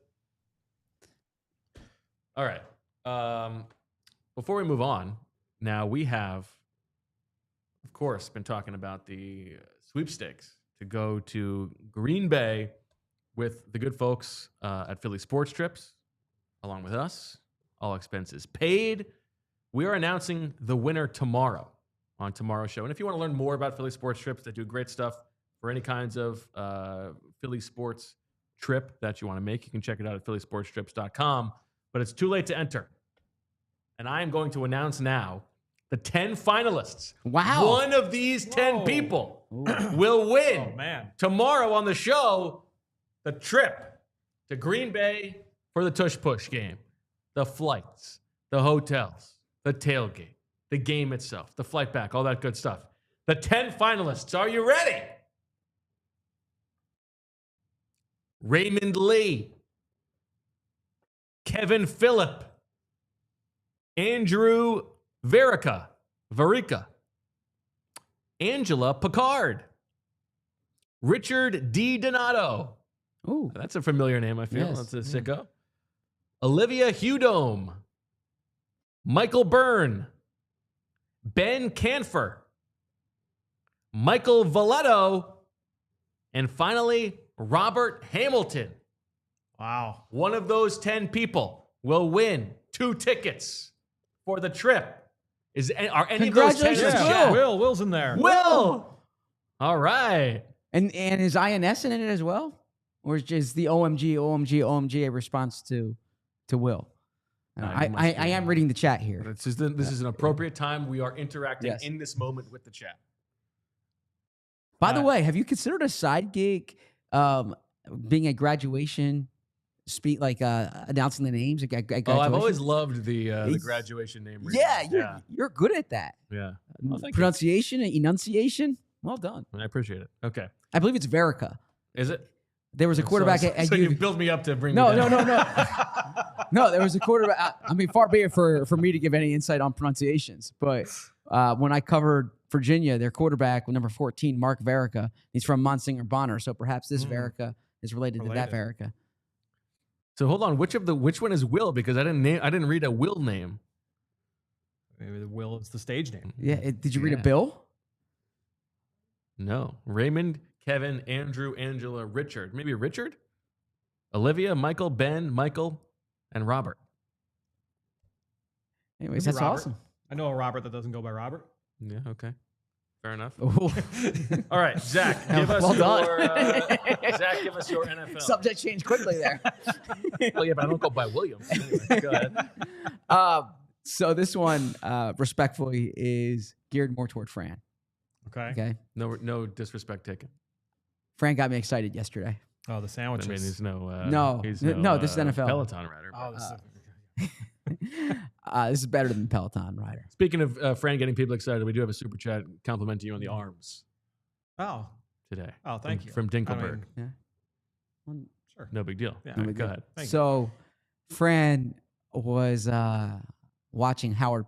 All right. Before we move on, now we have, of course, been talking about the sweepstakes to go to Green Bay with the good folks at Philly Sports Trips, along with us, all expenses paid. We are announcing the winner tomorrow on tomorrow's show. And if you want to learn more about Philly Sports Trips, they do great stuff for any kinds of Philly sports trip that you want to make. You can check it out at phillysportstrips.com. But it's too late to enter. And I am going to announce now the 10 finalists. Wow. One of these 10 Whoa. people will win Oh man. tomorrow on the show the trip to Green Bay for the Tush Push game, the flights, the hotels, the tailgate, the game itself, the flight back, all that good stuff. The 10 finalists. Are you ready? Raymond Lee, Kevin Phillip, Andrew Verica, Angela Picard, Richard D. Donato. Ooh. That's a familiar name, I feel. Yes. That's a sicko. Olivia Hudome, Michael Byrne, Ben Canfer, Michael Valetto, and finally, Robert Hamilton. Wow. One of those 10 people will win 2 tickets for the trip. Are any of those 10 in the Congratulations, chat? Will's in there. Will. All right. And is INS in it as well? Or is just the OMG a response to Will? I must I be. am reading the chat here. This is an appropriate time. We are interacting Yes. in this moment with the chat. By the way, have you considered a side gig being a graduation speak, like announcing the names at graduation? Oh, I've always loved the graduation name. reading. Yeah, you're good at that. Yeah. Well, thank you. Pronunciation and enunciation. Well done. I appreciate it. Okay. I believe it's Verica. Is it? There was a quarterback at so you U. built me up to bring No, me no, down. no, no. No, there was a quarterback. I mean, far be it for me to give any insight on pronunciations, but when I covered Virginia, their quarterback, number 14, Mark Verica, he's from Monsignor Bonner, so perhaps this Verica is related to that Verica. So hold on, which one is Will? Because I didn't read a Will name. Maybe the Will is the stage name. Yeah, did you read a Yeah. Bill? No. Raymond, Kevin, Andrew, Angela, Richard. Maybe Richard? Olivia, Michael, Ben, Michael, and Robert. Anyways, Maybe that's Robert. awesome. I know a Robert that doesn't go by Robert. Yeah. Okay. Fair enough. Ooh. All right, Zach, give us Well done. your Zach, give us your NFL. Subject changed quickly there. Well, yeah, but I don't go by Williams. Anyway, go ahead. So this one, respectfully, is geared more toward Fran. Okay. Okay. No disrespect taken. Fran got me excited yesterday. Oh, the I sandwiches. mean, he's no. No. he's No, this is NFL. Peloton rider. Oh, but- this is This is better than Peloton rider. Speaking of Fran getting people excited, we do have a super chat complimenting you on the arms oh, today. thank you. From I Dinkelberg. mean, Yeah. sure. No big deal. Yeah. All right, go ahead. Thank you. So, Fran was watching Howard.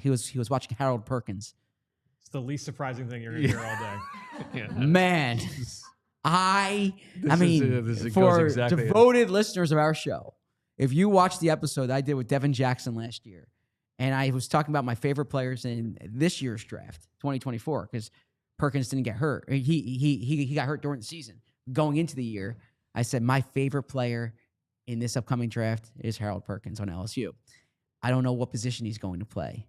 He was watching Harold Perkins. It's the least surprising thing you're going to hear all day. Yeah. Man, I This mean, goes for exactly- devoted listeners of our show, if you watched the episode I did with Devin Jackson last year, and I was talking about my favorite players in this year's draft, 2024, because Perkins didn't get hurt. He got hurt during the season. Going into the year, I said my favorite player in this upcoming draft is Harold Perkins on LSU. I don't know what position he's going to play.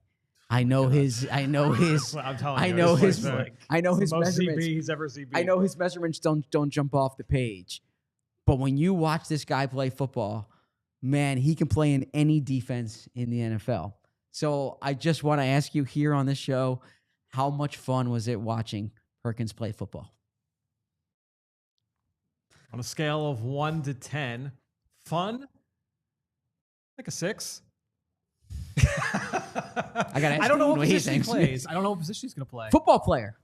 I know his. I'm telling you. I know it's his. like I know his the most measurements. CB he's ever CB. I know his measurements don't jump off the page. But when you watch this guy play football, man, he can play in any defense in the NFL. So I just want to ask you here on this show, how much fun was it watching Perkins play football? On a scale of 1 to 10, fun? Like a 6. I gotta ask I don't know Dean what he position he thinks. plays. I don't know what position he's going to play. Football player.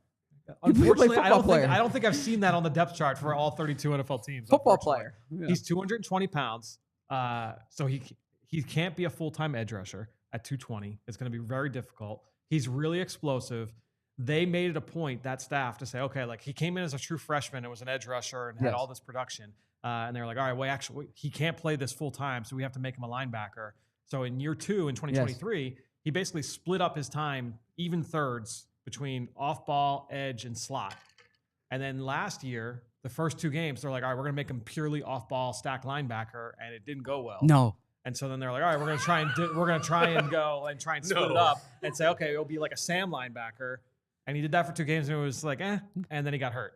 Unfortunately, I football player. don't think I've seen that on the depth chart for all 32 NFL teams. Football unfortunately. player. Yeah. He's 220 pounds, so he can't be a full-time edge rusher at 220. It's going to be very difficult. He's really explosive. They made it a point, that staff, to say, okay, like he came in as a true freshman and was an edge rusher and had Yes. all this production. And they were like, all right, well, actually, he can't play this full-time, so we have to make him a linebacker. So in year 2, in 2023, he basically split up his time even thirds between off-ball, edge, and slot. And then last year, the first 2 games, they're like, all right, we're going to make him purely off-ball stack linebacker, and it didn't go well. No. And so then they're like, all right, we're going to try and go and try and split it up and say, okay, it'll be like a Sam linebacker. And he did that for 2 games, and it was like, and then he got hurt.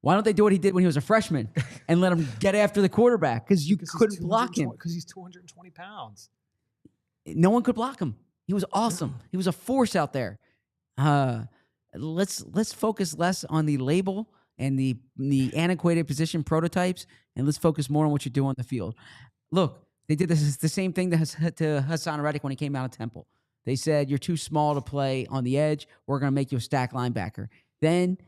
Why don't they do what he did when he was a freshman and let him get after the quarterback? Because you couldn't block him. Because he's 220 pounds. No one could block him. He was awesome. He was a force out there. Let's focus less on the label and the antiquated position prototypes, and let's focus more on what you do on the field. Look, they did the same thing to Haason Reddick when he came out of Temple. They said, you're too small to play on the edge. We're going to make you a stack linebacker. Then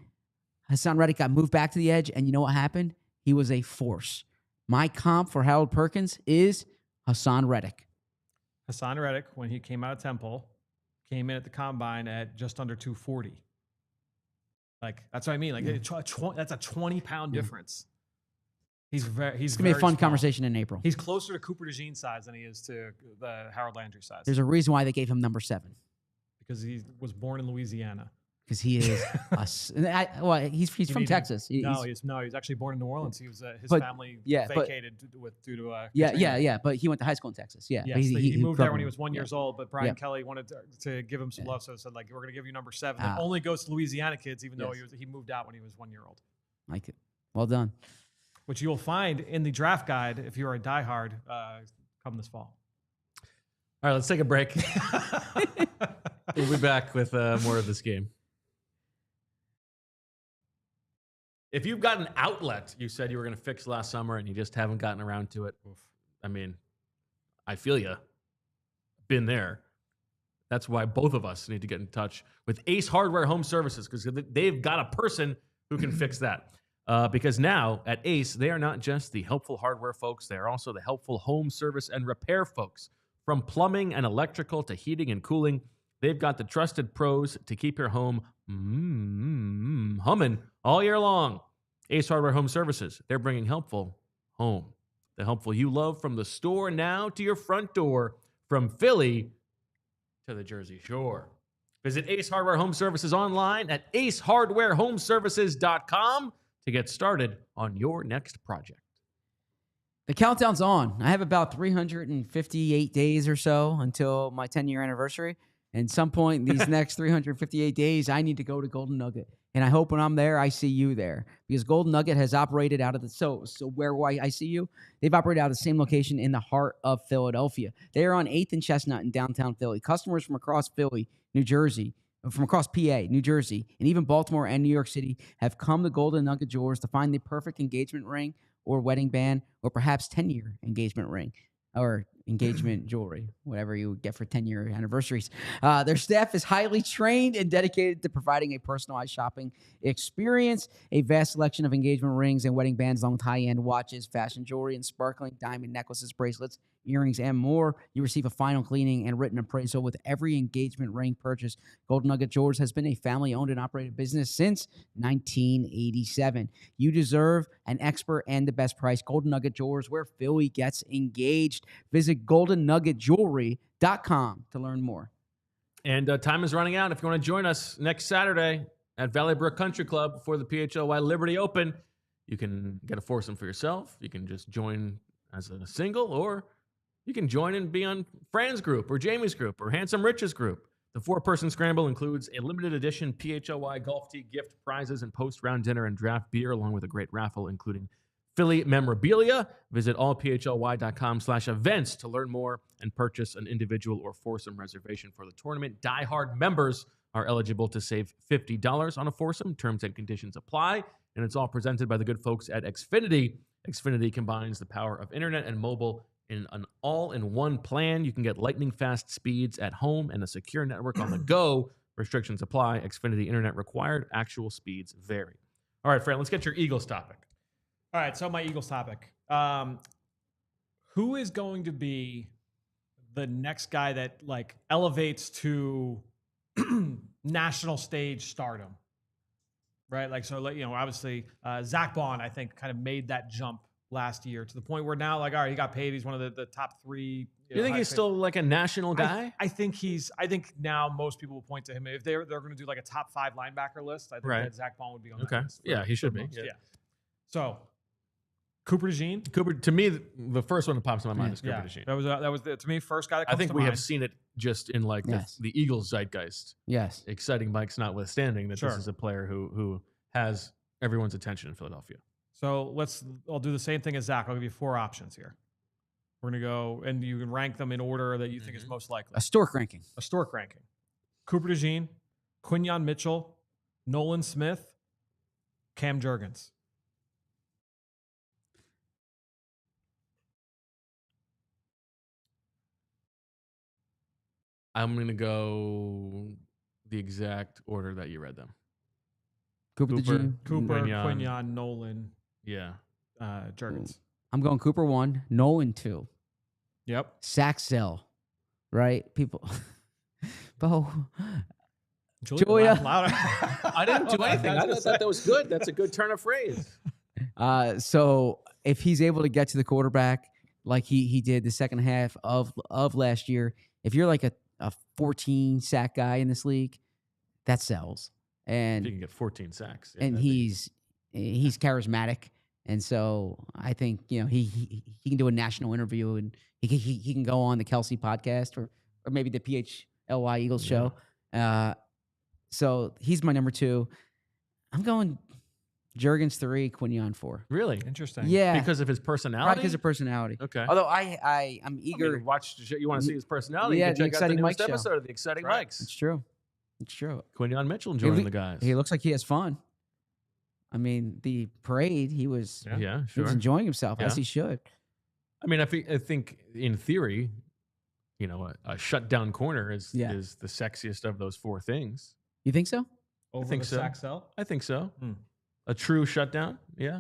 Haason Reddick got moved back to the edge, and you know what happened? He was a force. My comp for Harold Perkins is Haason Reddick. Haason Reddick, when he came out of Temple, came in at the combine at just under 240. Like, that's what I mean. Like, that's a 20-pound difference. He's It's going to be a very fun small. conversation in April. He's closer to Cooper DeJean size than he is to the Harold Landry size. There's a reason why they gave him number 7. Because he was born in Louisiana. Because he is he's from Texas. He's actually born in New Orleans. He was his But- family yeah, but- vacated due to Yeah. But he went to high school in Texas. Yeah. Yes, but he moved grew there up when he in- was 1 yeah. years old, but Brian Yeah. Kelly wanted to give him some love, so said, like, we're going to give you number 7. That Ah. only goes to Louisiana kids, even though Yes. he moved out when he was 1 year old. Like it. Well done. Which you'll find in the draft guide if you're a diehard come this fall. All right, let's take a break. We'll be back with more of this game. If you've got an outlet you said you were going to fix last summer and you just haven't gotten around to it, I mean, I feel you. Been there. That's why both of us need to get in touch with Ace Hardware Home Services, because they've got a person who can fix that. Because now at Ace, they are not just the helpful hardware folks, they are also the helpful home service and repair folks. From plumbing and electrical to heating and cooling, they've got the trusted pros to keep your home humming all year long. Ace Hardware Home Services, they're bringing helpful home. The helpful you love, from the store now to your front door, from Philly to the Jersey Shore. Visit Ace Hardware Home Services online at acehardwarehomeservices.com to get started on your next project. The countdown's on. I have about 358 days or so until my 10-year anniversary. And some point in these next 358 days, I need to go to Golden Nugget. And I hope when I'm there, I see you there. Because Golden Nugget has operated out of the... So where I see you? They've operated out of the same location in the heart of Philadelphia. They are on 8th and Chestnut in downtown Philly. Customers from across Philly, New Jersey, from across PA, New Jersey, and even Baltimore and New York City have come to Golden Nugget Jewelers to find the perfect engagement ring or wedding band or perhaps 10-year engagement ring or engagement jewelry, whatever you get for 10-year anniversaries. Their staff is highly trained and dedicated to providing a personalized shopping experience. A vast selection of engagement rings and wedding bands along with high-end watches, fashion jewelry, and sparkling diamond necklaces, bracelets, earrings, and more. You receive a final cleaning and written appraisal with every engagement ring purchase. Golden Nugget Jewelers has been a family-owned and operated business since 1987. You deserve an expert and the best price. Golden Nugget Jewelers, where Philly gets engaged. Visit goldennuggetjewelry.com to learn more. And time is running out. If you want to join us next Saturday at Valley Brook Country Club for the PHLY Liberty Open, you can get a foursome for yourself. You can just join as a single, or you can join and be on Fran's group or Jamie's group or Handsome Rich's group. The 4-person scramble includes a limited edition PHLY golf tee gift, prizes, and post-round dinner and draft beer, along with a great raffle, including Philly memorabilia. Visit allphly.com/events to learn more and purchase an individual or foursome reservation for the tournament. Die-hard members are eligible to save $50 on a foursome. Terms and conditions apply, and it's all presented by the good folks at Xfinity. Xfinity combines the power of internet and mobile in an all-in-one plan. You can get lightning-fast speeds at home and a secure network on the go. Restrictions apply. Xfinity internet required. Actual speeds vary. All right, Fran, let's get your Eagles topic. All right, so my Eagles topic. Who is going to be the next guy that like elevates to national stage stardom? Right? Like, so, you know, obviously Zach Bond, I think, kind of made that jump last year to the point where now, like, all right, he got paid. He's one of the top three. You think he's still like a national guy? I think now most people will point to him. If they're going to do like a top 5 linebacker list, I think that Zach Bond would be on that list. Yeah, he should be. Yeah. So, Cooper DeJean. Cooper, to me, the first one that pops in my mind is Cooper DeJean. That was to me first guy that comes I think to we mind. have seen it just in like the Eagles zeitgeist. Yes. Exciting Mike's notwithstanding that this is a player who has everyone's attention in Philadelphia. So I'll do the same thing as Zach. I'll give you 4 options here. We're going to go, and you can rank them in order that you think is most likely. A stork ranking. Cooper DeJean, Quinyon Mitchell, Nolan Smith, Cam Jurgens. I'm going to go the exact order that you read them. Cooper DeJean. Quinyon, Nolan. Yeah. Jurgens. I'm going Cooper 1, Nolan 2. Yep. Saxell, right? People. Bo. Julia. I didn't do anything. I just thought that was good. That's a good turn of phrase. So if he's able to get to the quarterback like he did the second half of last year, if you're like a 14 sack guy in this league, that sells. And if you can get 14 sacks. Yeah, and he's charismatic. And so I think, you know, he can do a national interview and he can go on the Kelsey podcast or maybe the PHLY Eagles show. So he's my number 2. I'm going Jurgens 3, Quinyon 4. Really? Interesting. Yeah. Because of his personality? Probably because of personality. Okay. Although I'm eager. You want to see his personality? Yeah, you can the check out the Exciting newest Mike show. episode of the Exciting Mikes. It's true. It's true. Quinyon Mitchell joining the guys. He looks like he has fun. I mean, the parade, he was he was enjoying himself as he should. I mean, I think in theory, you know, a shutdown corner is the sexiest of those 4 things. You think so? Over I think the so. Saxell? I think so. A true shutdown, yeah.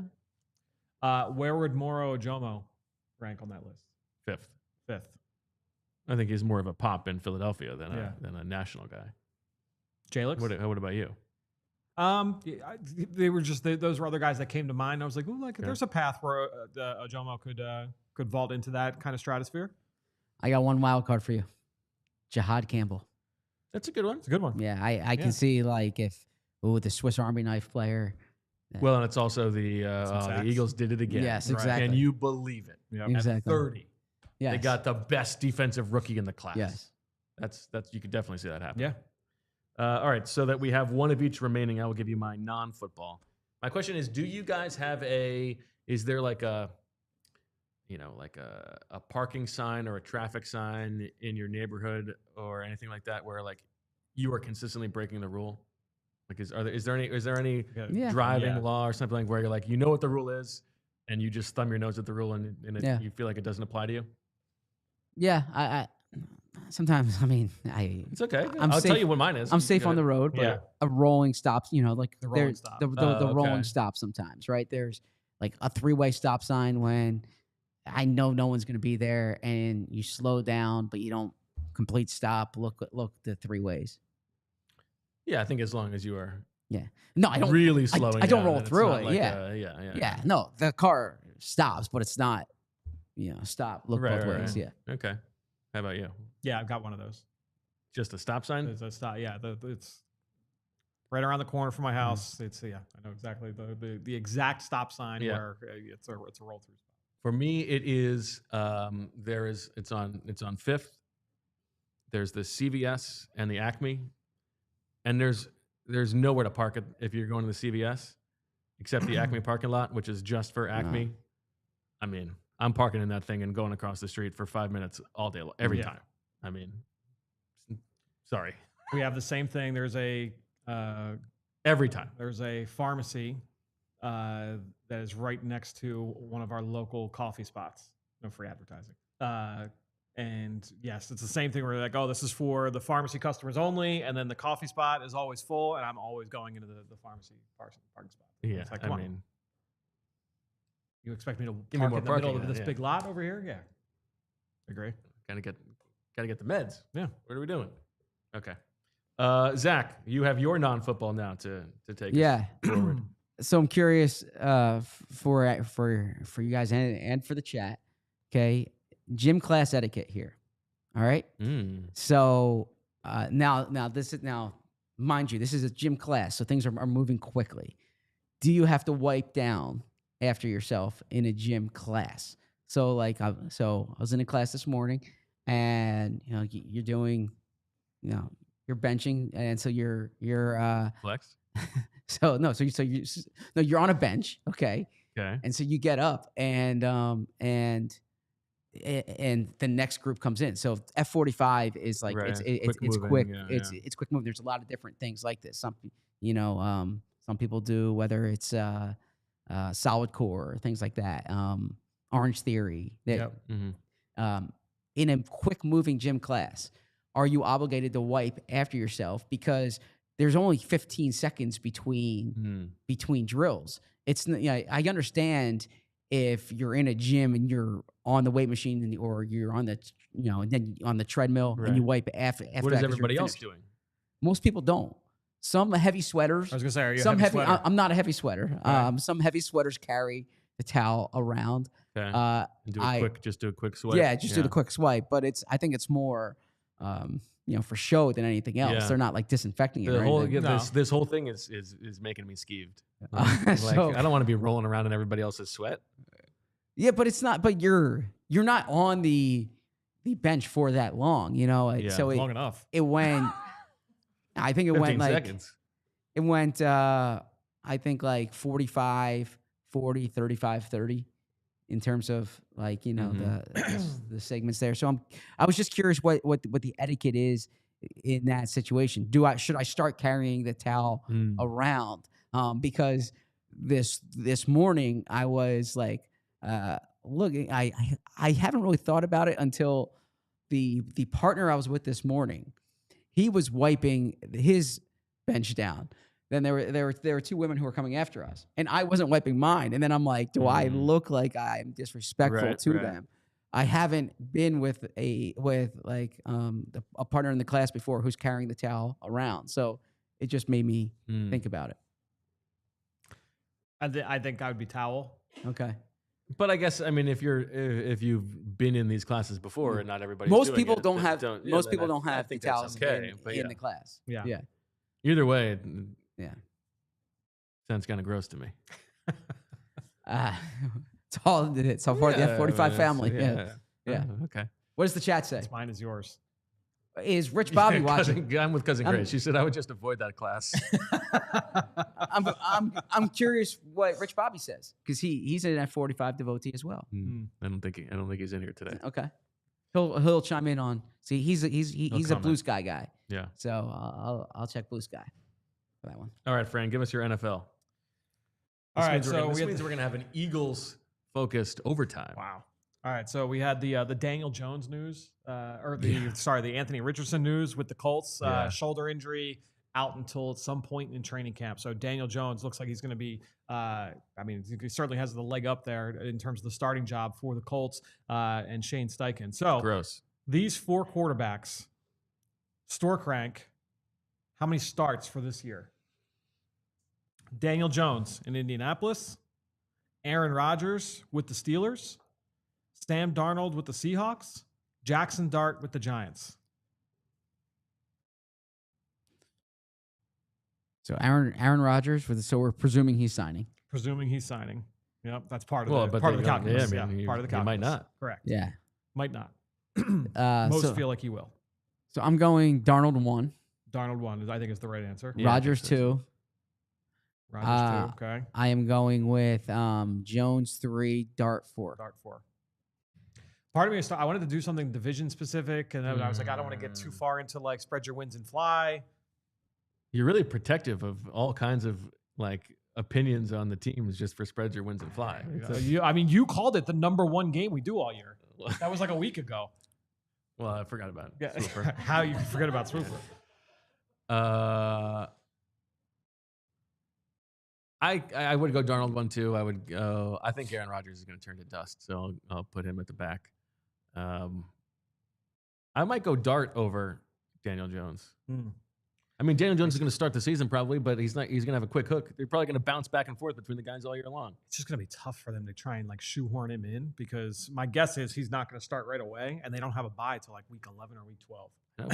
Where would Moro Ojomo rank on that list? 5th. I think he's more of a pop in Philadelphia than a national guy. Jalix? What about you? They were just those were other guys that came to mind. I was like, ooh, there's a path where Ojomo could vault into that kind of stratosphere. I got one wild card for you, Jihad Campbell. That's a good one. It's a good one. Yeah, I can see like if the Swiss Army knife player. Well, and it's also the Eagles did it again. Yes, exactly. And you believe it. Yep. Exactly. At 30. Yes. They got the best defensive rookie in the class. Yes. That's you could definitely see that happen. Yeah. All right, so that we have one of each remaining, I will give you my non-football. My question is, do you guys have is there like a parking sign or a traffic sign in your neighborhood or anything like that where like you are consistently breaking the rule? Like is there any driving law or something like where you're like, you know what the rule is and you just thumb your nose at the rule and you feel like it doesn't apply to you? Yeah, I sometimes, It's okay. I'll tell you what mine is. I'm safe on the road, but a rolling stops, like The rolling there's stop. the rolling Okay. stop sometimes, right? There's like a 3-way stop sign when I know no one's going to be there and you slow down, but you don't complete stop, look the 3 ways. Yeah, I think as long as you are No, I don't really slowing I don't down roll and it's through not it. like Yeah. No, the car stops, but it's not, stop, look both ways. Yeah. Okay. How about you? Yeah, I've got one of those. Just a stop sign? It's a stop. Yeah, it's right around the corner from my house. It's I know exactly the exact stop sign where it's a roll through spot. For me, it is it's on Fifth. There's the CVS and the Acme, and there's nowhere to park it if you're going to the CVS, except the Acme parking lot, which is just for Acme. I mean, I'm parking in that thing and going across the street for 5 minutes all day, every time. I mean, sorry. We have the same thing. There's Every time. There's a pharmacy that is right next to one of our local coffee spots. No free advertising. And yes, it's the same thing where we're like, oh, this is for the pharmacy customers only. And then the coffee spot is always full. And I'm always going into the pharmacy parking spot. Yeah, it's like, I mean, you expect me to Give me park more in the middle parking, of this big lot over here? Yeah. Agree. gotta get the meds. Yeah. What are we doing? Okay. Zach, you have your non-football now to take us forward. So I'm curious for you guys and for the chat. Okay, gym class etiquette here. All right. So now, mind you, this is a gym class, so things are moving quickly. Do you have to wipe down after yourself in a gym class? So I was in a class this morning, and you're doing, you're benching, and so you're Flex. You're on a bench, okay? Okay. And so you get up, and the next group comes in. So F45 is like Right. it's Quick quick. moving, It's quick moving. There's a lot of different things like this. Some people do, whether it's solid core or things like that. Orange Theory. Yep. In a quick moving gym class, are you obligated to wipe after yourself because there's only 15 seconds between drills? I understand if you're in a gym and you're on the weight machine or you're on the and then on the treadmill and you wipe after. What that is 'cause you're everybody else finished. doing? Most people don't. Some heavy sweaters. I was gonna say, are you some a heavy sweater? I'm not a heavy sweater. Right. Some heavy sweaters carry the towel around. Okay. Uh, And do I- a quick swipe. Yeah, just do the quick swipe. But I think it's more, for show than anything else. Yeah. They're not like disinfecting it. The or whole anything. this whole thing is making me skeeved. So- I don't want to be rolling around in everybody else's sweat. Yeah, but it's not. But you're not on the bench for that long. Yeah, So Long enough. it went. I think it 15 went like seconds. it went. I think like 45, 40, 35, 30 in terms of like the segments there. So I was just curious what the etiquette is in that situation. Should I start carrying the towel around? Because this morning I was like looking. I haven't really thought about it until the partner I was with this morning, he was wiping his bench down. Then there were two women who were coming after us, and I wasn't wiping mine. And then I'm like, do I look like I'm disrespectful to them? I haven't been with a partner in the class before who's carrying the towel around, so it just made me think about it. I think I would be towel. Okay. But I guess if you've been in these classes before and not everybody. Most people don't have the towels okay, in the class. Yeah. Yeah. Either way, Yeah. sounds kind of gross to me. It's all for the F45 family. Yeah. Okay. What does the chat say? Mine is yours. Is Rich Bobby watching? I'm with Cousin Grace. She said I would just avoid that class. I'm curious what Rich Bobby says because he's an F45 devotee as well. I don't think he's in here today. Okay, he'll chime in on. See, he's a Blue Sky guy. Yeah. So I'll check Blue Sky for that one. All right, Fran, give us your NFL. All right, so this means we're gonna have an Eagles focused overtime. Wow. All right, so we had the Daniel Jones news, the Anthony Richardson news with the Colts, shoulder injury out until some point in training camp. So Daniel Jones looks like he's going to be, he certainly has the leg up there in terms of the starting job for the Colts and Shane Steichen. So Gross. These 4 quarterbacks, store crank, how many starts for this year? Daniel Jones in Indianapolis, Aaron Rodgers with the Steelers, Sam Darnold with the Seahawks, Jackson Dart with the Giants. So Aaron Rodgers so we're presuming he's signing. Presuming he's signing. Yep, that's part of the calculus. Yeah, part of the calculus. He might not. Correct. Yeah. Might not. Most feel like he will. So I'm going Darnold 1. Darnold 1, I think, is the right answer. Yeah, Rodgers 2. Rodgers 2, okay. I am going with Jones 3, Dart 4. Dart 4. Part of me, I wanted to do something division specific, and then I was like, I don't want to get too far into like spread your wins and fly. You're really protective of all kinds of like opinions on the teams just for spreads your wins and fly. You called it the #1 game we do all year. That was like a week ago. Well, I forgot about it. Yeah. How you forget about Swooper? I would go Darnold 1 2. I would go. I think Aaron Rodgers is going to turn to dust, so I'll put him at the back. I might go Dart over Daniel Jones. I mean, Daniel Jones is going to start the season probably, but he's not. He's going to have a quick hook. They're probably going to bounce back and forth between the guys all year long. It's just going to be tough for them to try and like shoehorn him in because my guess is he's not going to start right away, and they don't have a bye till like week 11 or week 12. No,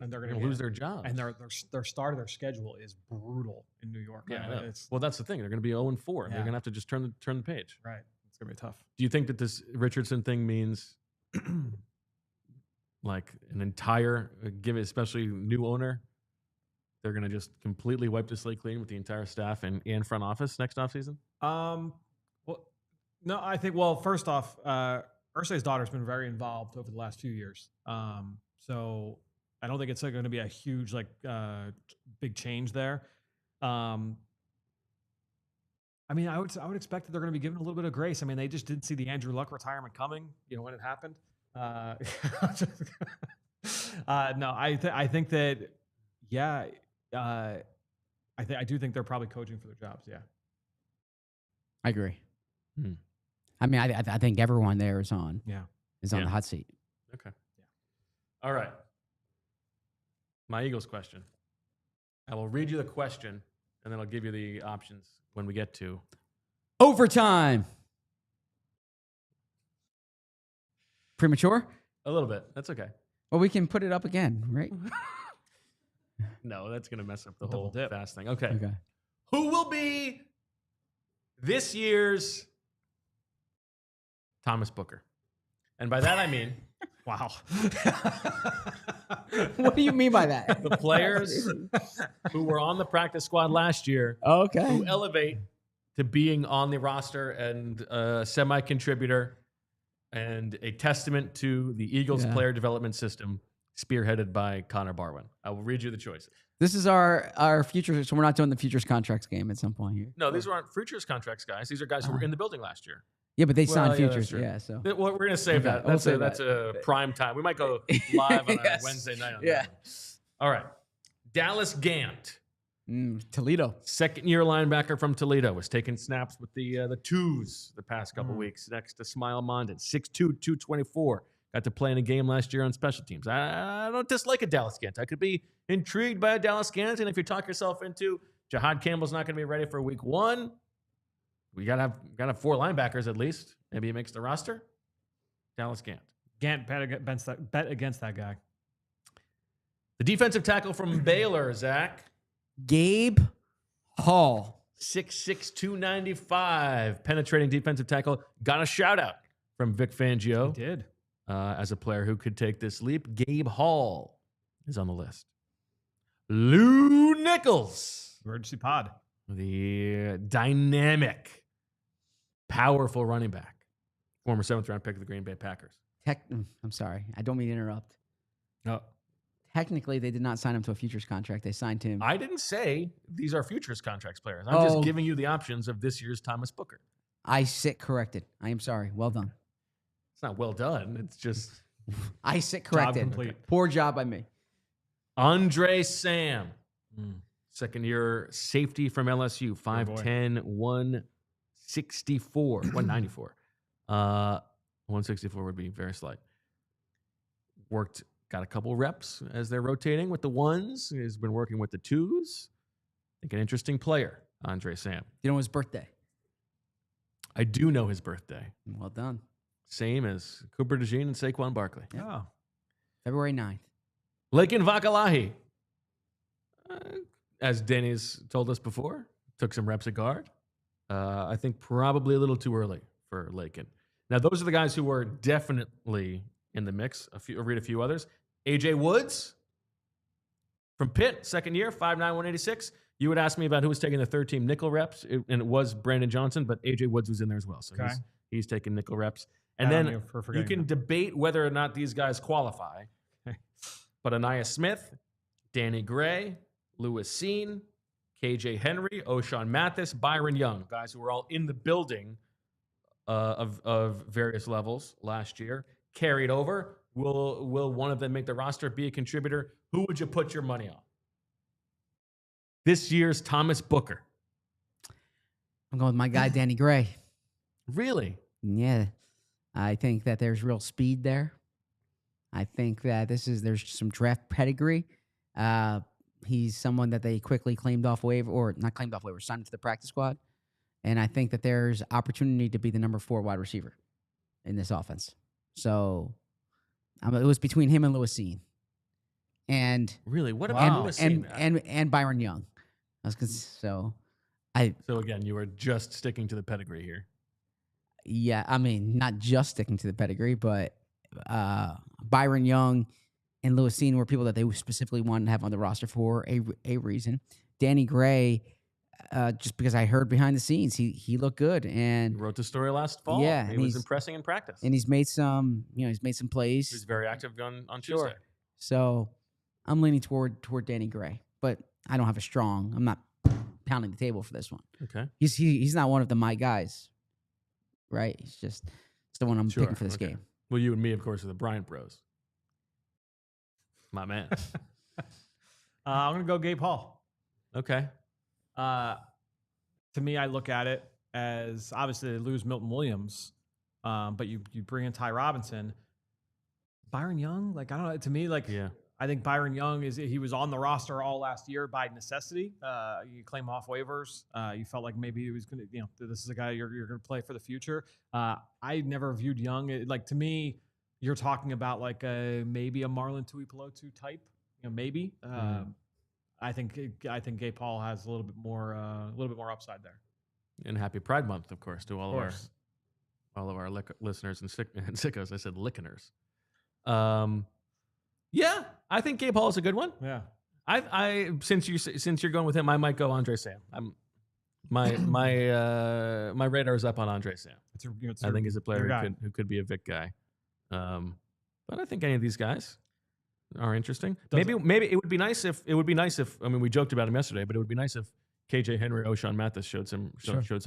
and they're going to lose their jobs. And their start of their schedule is brutal in New York. Yeah, well, that's the thing. They're going to be 0-4. Yeah. They're going to have to just turn the page. Right. It's going to be tough. Do you think that this Richardson thing means like an entire, especially new owner, they're going to just completely wipe the slate clean with the entire staff and front office next offseason? Well, no, I think, first off, Irsay's daughter's been very involved over the last few years. So I don't think it's going to be a huge, big change there. I would expect that they're going to be given a little bit of grace. I mean, they just didn't see the Andrew Luck retirement coming, when it happened. No, I think that, yeah, I do think they're probably coaching for their jobs. Yeah. I agree. I mean, I think everyone there is on the hot seat. Okay. Yeah. All right. My Eagles question. I will read you the question, and then I'll give you the options when we get to overtime. Premature? A little bit. That's okay. Well, we can put it up again, right? No, that's going to mess up the whole fast thing. Okay. Okay. Who will be this year's Thomas Booker? And by that I mean, wow. What do you mean by that? The players who were on the practice squad last year, who elevate to being on the roster and a semi-contributor and a testament to the Eagles player development system spearheaded by Connor Barwin. I will read you the choices. This is our futures, so we're not doing the futures contracts game at some point here. No, these aren't futures contracts guys. These are guys who were in the building last year. Yeah, but they signed futures. Yeah, so well, we're gonna save that. That's a prime time. We might go live on a Wednesday night. All right. Dallas Gant, Toledo, second-year linebacker from Toledo, was taking snaps with the twos the past couple weeks next to Smile Mondin. 6'2", 224. Got to play in a game last year on special teams. I don't dislike a Dallas Gant. I could be intrigued by a Dallas Gant, and if you talk yourself into Jahad Campbell's not going to be ready for week 1. We gotta have 4 linebackers at least. Maybe he makes the roster. Dallas Gant. Gant bet against that guy. The defensive tackle from Baylor, Zach. Gabe Hall. 6'6", 295. Penetrating defensive tackle. Got a shout out from Vic Fangio. He did. as a player who could take this leap. Gabe Hall is on the list. Lou Nichols, Emergency pod. the dynamic, powerful running back, former 7th-round pick of the Green Bay Packers. I'm sorry. I don't mean to interrupt. No. Technically, they did not sign him to a futures contract. They signed him. I didn't say these are futures contracts players. I'm just giving you the options of this year's Thomas Booker. I sit corrected. I am sorry. Well done. It's not well done. It's just I sit corrected. complete. Poor job by me. André Sam, second-year safety from LSU, 5'10", 164, 194. 164 would be very slight. Got a couple reps as they're rotating with the ones. He's been working with the twos. I think an interesting player, André Sam. You know his birthday? I do know his birthday. Well done. Same as Cooper DeJean and Saquon Barkley. Yeah. Oh. February 9th. Lakin Vakalahi, as Deniz told us before, took some reps at guard. I think probably a little too early for Lakin. Now, those are the guys who were definitely in the mix. I'll read a few others. AJ Woods from Pitt, second year, 5'9", 186. You would ask me about who was taking the third-team nickel reps, and it was Brandon Johnson, but AJ Woods was in there as well. So he's taking nickel reps. And then you can debate whether or not these guys qualify. But Anaya Smith, Danny Gray, Lewis Seen, KJ Henry, O'Shawn Mathis, Byron Young, guys who were all in the building of various levels last year, carried over. Will one of them make the roster, be a contributor? Who would you put your money on? This year's Thomas Booker. I'm going with my guy, Danny Gray. Really? Yeah. I think that there's real speed there. I think that there's some draft pedigree. He's someone that they quickly signed off waiver, signed to the practice squad. And I think that there's opportunity to be the number 4 wide receiver in this offense. So it was between him and Lewis Seen. And really, what about Lewis Seen? And Byron Young. So again, you were just sticking to the pedigree here. Yeah, I mean, not just sticking to the pedigree, but Byron Young and Lewis Seen were people that they specifically wanted to have on the roster for a reason. Danny Gray, just because I heard behind the scenes, he looked good and he wrote the story last fall. Yeah, he was impressing in practice, and he's made some plays. He was very active on Tuesday. So I'm leaning toward Danny Gray, but I don't have I'm not pounding the table for this one. Okay, he's not one of my guys, right? He's just the one I'm picking for this game. Well, you and me, of course, are the Bryant Bros. My man. I'm going to go Gabe Hall. Okay. To me, I look at it as obviously they lose Milton Williams, but you bring in Ty Robinson. Byron Young, I don't know. To me, I think Byron Young he was on the roster all last year by necessity. You claim off waivers. You felt like maybe he was going to, this is a guy you're going to play for the future. I never viewed Young to me. You're talking about maybe a Marlon Tuipulotu type, maybe. I think Gabe Hall has a little bit more upside there. And happy Pride Month, of course, to all of our listeners and sickos. I said listeners. Yeah, I think Gabe Hall is a good one. Yeah, I since you're going with him, I might go André Sam. My radar is up on André Sam. I think he's a player who could be a Vic guy. But I think any of these guys are interesting. Maybe it would be nice if I mean we joked about him yesterday, but it would be nice if KJ Henry, O'Shawn Mathis showed some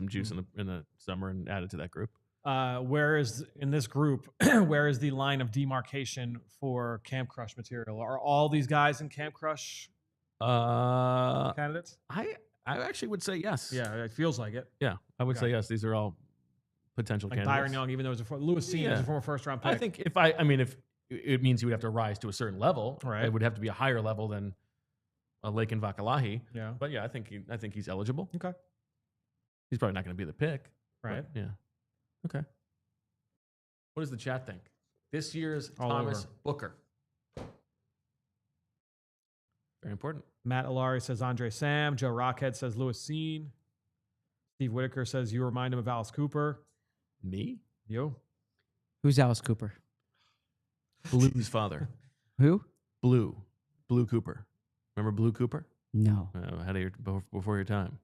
juice in the summer and added to that group. Where is in this group? Where is the line of demarcation for Camp Crush material? Are all these guys in Camp Crush candidates? I actually would say yes. Yeah, it feels like it. Yeah, I would say yes. These are all potential candidates. Byron Young, even though it was Lewis Seen is a former first-round pick. I think if it means he would have to rise to a certain level, right? It would have to be a higher level than a Lakin Vakalahi. Yeah, but yeah, I think he's eligible. Okay, he's probably not going to be the pick, right? But, yeah. Okay. What does the chat think? This year's All Thomas over. Booker. Very important. Matt Alari says André Sam. Joe Rockhead says Lewis Seen. Steve Whitaker says you remind him of Alice Cooper. Me? You? Who's Alice Cooper? Blue's father. Who? Blue Cooper. Remember Blue Cooper? No. Ahead of before your time.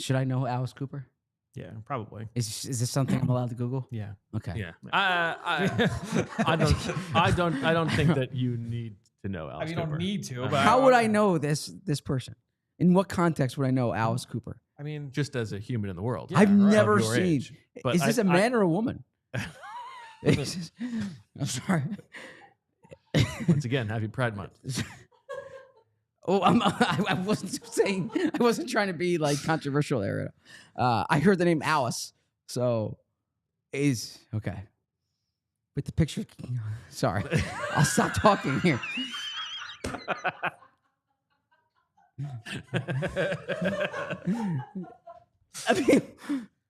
Should I know Alice Cooper? Yeah, probably. Is this something I'm allowed to Google? Yeah. Okay. Yeah. I don't think that you need to know Alice You Cooper. don't need to, but How would I know this person? In what context would I know Alice Cooper? I mean, Just as a human in the world. I've right. never Of your seen. age. But Is this a man or a woman? I'm sorry. Once again, happy Pride Month. Oh, I wasn't saying. I wasn't trying to be like controversial there. I heard the name Alice, so is okay. With the picture, sorry, I'll stop talking here. I mean,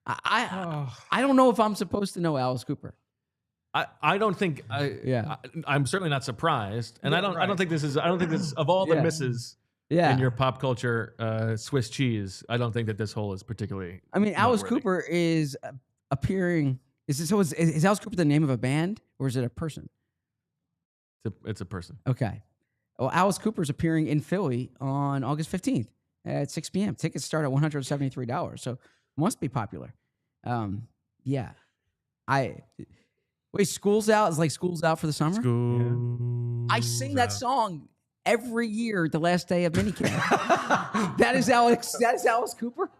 I don't know if I'm supposed to know Alice Cooper. I don't think I'm certainly not surprised, and I don't think this is of all the misses in your pop culture Swiss cheese. I don't think that this whole is particularly. I mean, Alice noteworthy. Cooper is appearing. Is Alice Cooper the name of a band or is it a person? It's a person. Okay. Well, Alice Cooper is appearing in Philly on August 15th at 6 p.m. Tickets start at $173, so must be popular. Yeah. Wait, school's out? It's like school's out for the summer? I sing that song every year, the last day of minicamp. That is Alice Cooper?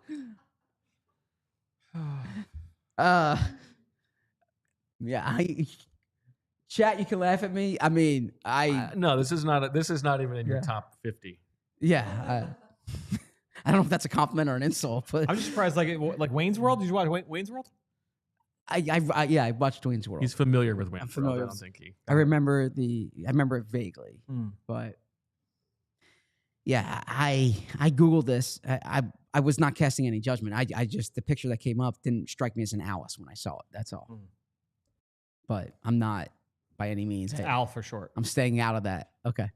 Yeah, chat, you can laugh at me. I mean, no, this is not even in your top 50. Yeah. I don't know if that's a compliment or an insult, but I'm just surprised. Like Wayne's World. Did you watch Wayne's World? I watched Dwayne's World. He's familiar with Wayne's World. familiar I don't think he. I remember it vaguely, but yeah, I Googled this. I was not casting any judgment. I just, the picture that came up didn't strike me as an Alice when I saw it. That's all. But I'm not by any means. It's Al for short. I'm staying out of that. Okay.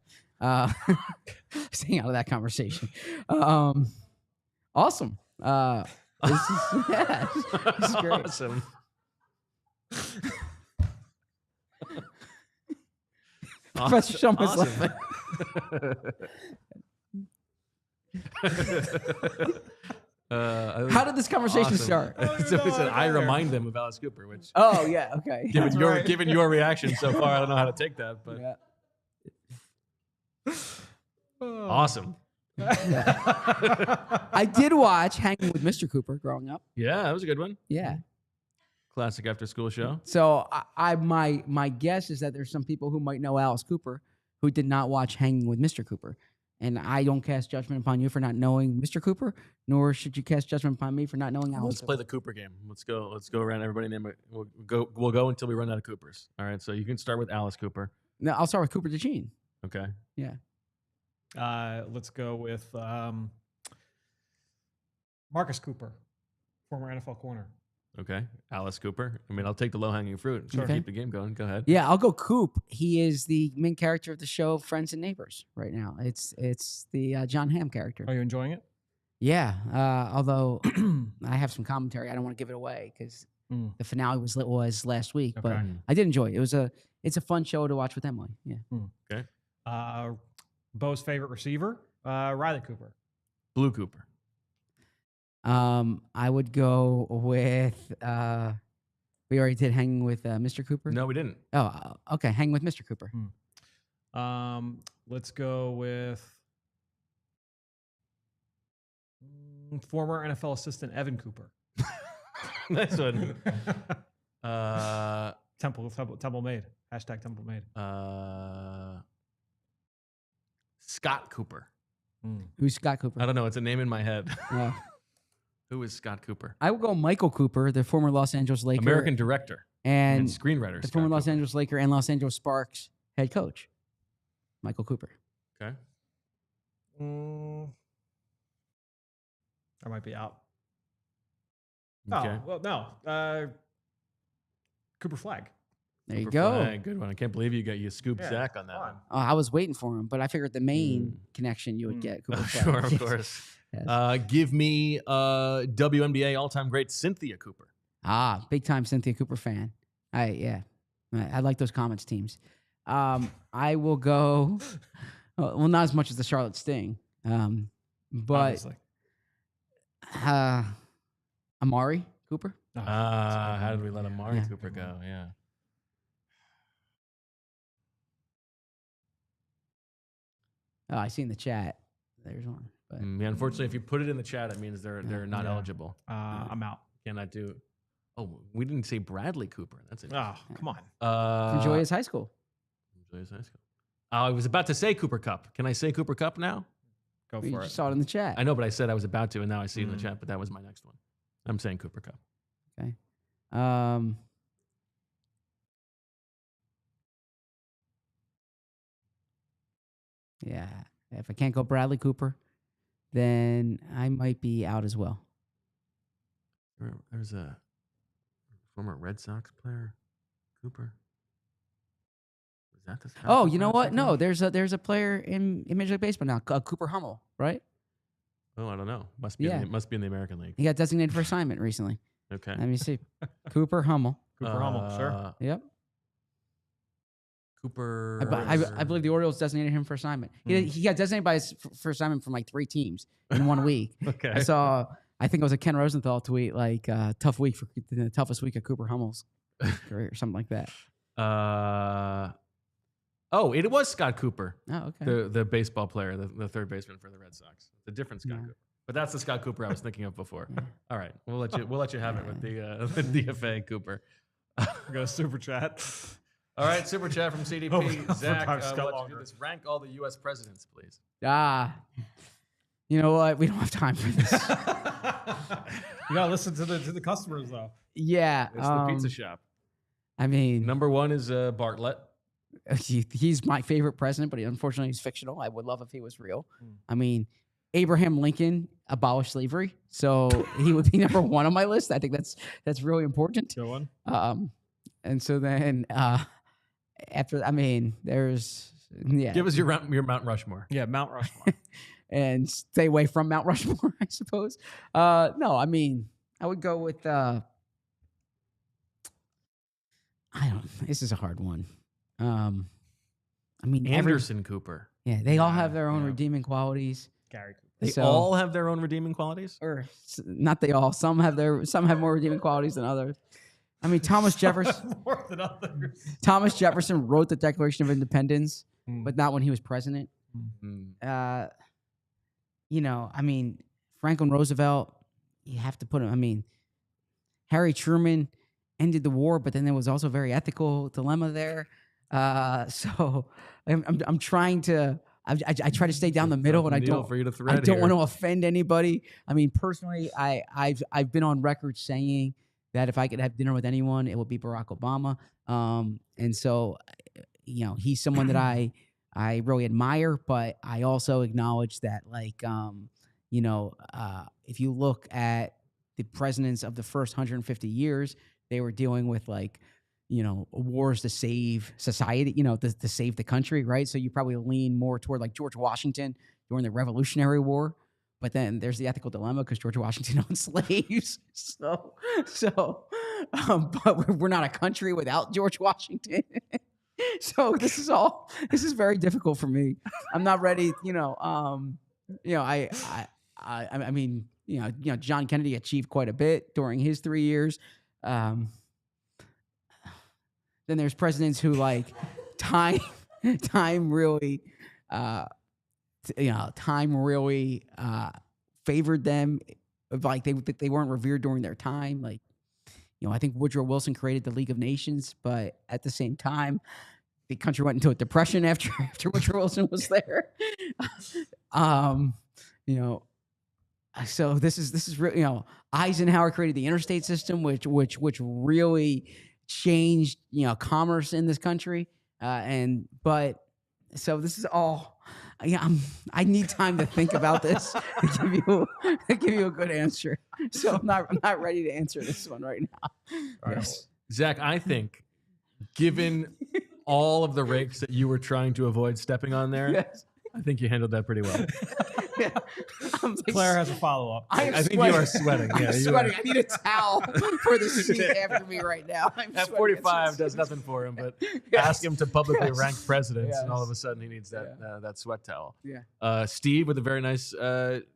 Staying out of that conversation. Awesome. This is great. Awesome. Professor Shuma's laughing. How did this conversation start? So I remind them of Alice Cooper, which Oh yeah, okay. given your reaction so far, I don't know how to take that, but Yeah. awesome. I did watch Hanging with Mr. Cooper growing up. Yeah, that was a good one. Yeah. Classic after school show. So my guess is that there's some people who might know Alice Cooper who did not watch Hanging with Mr. Cooper. And I don't cast judgment upon you for not knowing Mr. Cooper, nor should you cast judgment upon me for not knowing Alice. Let's play the Cooper game. Let's go around everybody name it. We'll go until we run out of Coopers. All right. So you can start with Alice Cooper. No, I'll start with Cooper DeJean. Okay. Yeah. Let's go with Marcus Cooper, former NFL corner. Okay. Alice Cooper. I mean, I'll take the low hanging fruit. Sure. Okay. Keep the game going. Go ahead. Yeah, I'll go Coop. He is the main character of the show Friends and Neighbors right now. It's the John Hamm character. Are you enjoying it? Yeah, although I have some commentary. I don't want to give it away because the finale was last week, but I did enjoy it. It's a fun show to watch with Emily. Yeah. Okay. Bo's favorite receiver, Riley Cooper. Blue Cooper. I would go with. We already did Hanging with Mr. Cooper. No, we didn't. Oh, okay. Hang with Mr. Cooper. Let's go with former NFL assistant Evan Cooper. Nice one. Temple made. Hashtag Temple made. Scott Cooper. Who's Scott Cooper? I don't know. It's a name in my head. Who is Scott Cooper? I would go Michael Cooper, the former Los Angeles Laker. American director and screenwriter. The Scott former Los Cooper. Angeles Laker and Los Angeles Sparks head coach, Michael Cooper. Okay. I might be out. Okay. Oh, well, no. Cooper Flag. There you Cooper go. Flag. Good one. I can't believe you scooped Zach on that one. Oh, I was waiting for him, but I figured the main connection you would get. Cooper Flag. Sure, of course. Yes. Give me WNBA all-time great Cynthia Cooper. Big time Cynthia Cooper fan. I like those Comets teams. I will go. Well, not as much as the Charlotte Sting, but Obviously. Amari Cooper. How did we let Amari Cooper go? Yeah. Oh, I see in the chat. There's one. But Yeah, unfortunately, if you put it in the chat, it means they're not eligible. I'm out. Cannot do. Oh, we didn't say Bradley Cooper. That's it. Oh, come on. from Joyous High School. Joyous High School. I was about to say Cooper Cup. Can I say Cooper Cup now? Go You for it. just saw it in the chat. I know, but I said I was about to, and now I see it in the chat. But that was my next one. I'm saying Cooper Cup. Okay. Yeah. If I can't go Bradley Cooper, then I might be out as well. There's a former Red Sox player, Cooper. Was that the? Oh, you know what? No, there's a player in Major League Baseball now, Cooper Hummel, right? Oh, I don't know. Must be. It must be in the American League. He got designated for assignment recently. Okay. Let me see. Cooper Hummel. Cooper Hummel, sure. Yep. Cooper. I believe the Orioles designated him for assignment. He got designated for assignment from like 3 teams in 1 week. Okay. I think it was a Ken Rosenthal tweet, like tough week for the toughest week of Cooper Hummel's career or something like that. It was Scott Cooper. Oh, okay. The baseball player, the third baseman for the Red Sox. The different Scott Cooper. But that's the Scott Cooper I was thinking of before. All right. We'll let you have it with the DFA Cooper. Go super chat. All right, super chat from CDP. Oh, Zach, Scott let's Longer. do this. Rank all the U.S. presidents, please. You know what? We don't have time for this. You gotta listen to the customers though. Yeah. It's the pizza shop. I mean, Number 1 is Bartlett. he's my favorite president, but unfortunately he's fictional. I would love if he was real. I mean, Abraham Lincoln abolished slavery, so he would be number 1 on my list. I think that's really important. Good one. And so then after, I mean, there's Give us your Mount Rushmore. Yeah, Mount Rushmore. and stay away from Mount Rushmore, I suppose. No, I mean, I would go with this is a hard one. I mean, Anderson Cooper. Yeah, they all have their own redeeming qualities. Gary Cooper. They all have their own redeeming qualities? Or not they all. Some have more redeeming qualities than others. I mean, Thomas Jefferson. More than others. Thomas Jefferson wrote the Declaration of Independence, but not when he was president. You know, I mean, Franklin Roosevelt, you have to put him. I mean, Harry Truman ended the war, but then there was also a very ethical dilemma there. So I'm trying to. I try to stay down the middle, and I don't want to offend anybody. I mean, personally, I've been on record saying that if I could have dinner with anyone, it would be Barack Obama. And so, you know, he's someone that I really admire, but I also acknowledge that, like, you know, if you look at the presidents of the first 150 years, they were dealing with, like, you know, wars to save society, you know, to save the country, right? So you probably lean more toward like George Washington during the Revolutionary War. But then there's the ethical dilemma because George Washington owned slaves. But we're not a country without George Washington. So this is very difficult for me. I'm not ready, you know, I mean, you know, John Kennedy achieved quite a bit during his 3 years. Then there's presidents who, like, time really, favored them. Like they weren't revered during their time. Like, you know, I think Woodrow Wilson created the League of Nations, but at the same time, the country went into a depression after Woodrow Wilson was there. You know, so this is really, you know, Eisenhower created the interstate system, which really changed, you know, commerce in this country. So this is all. Yeah, I need time to think about this to give you a good answer. So I'm not ready to answer this one right now. Right. Yes. Zach, I think, given all of the rakes that you were trying to avoid stepping on there, yes. I think you handled that pretty well. Yeah. I'm like, Claire has a follow-up. I think you are sweating. Yeah, I'm you sweating. are. I need a towel for the seat after me right now. I'm At sweating. 45 does nothing for him, but Yes. ask him to publicly Yes. rank presidents, and all Yes. of a sudden he needs that sweat towel. Yeah. Steve with a very nice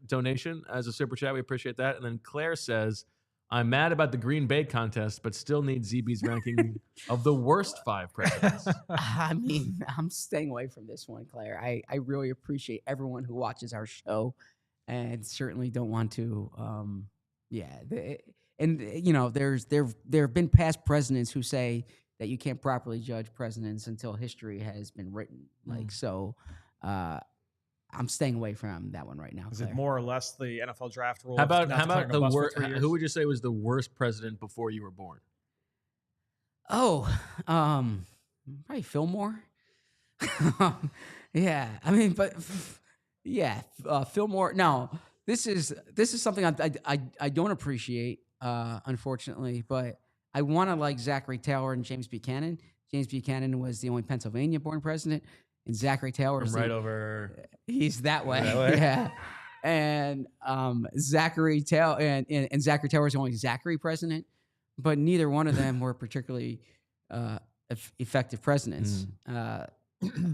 donation as a super chat. We appreciate that. And then Claire says, I'm mad about the Green Bay contest, but still need ZB's ranking of the worst 5 presidents. I mean, I'm staying away from this one, Claire. I really appreciate everyone who watches our show, and certainly don't want to. There have been past presidents who say that you can't properly judge presidents until history has been written. I'm staying away from that one right now. Is Claire. it more or less the NFL draft rule? How of about not declaring the a bust for worst? 3 years? Who would you say was the worst president before you were born? Oh, probably Fillmore. Yeah, I mean, but yeah, Fillmore. No, this is something I don't appreciate, unfortunately. But I want to like Zachary Taylor and James Buchanan. James Buchanan was the only Pennsylvania-born president, and Zachary Taylor is Right over. He's that way. That way? Yeah. And Zachary Taylor and Zachary Taylor is the only Zachary president, but neither one of them were particularly effective presidents.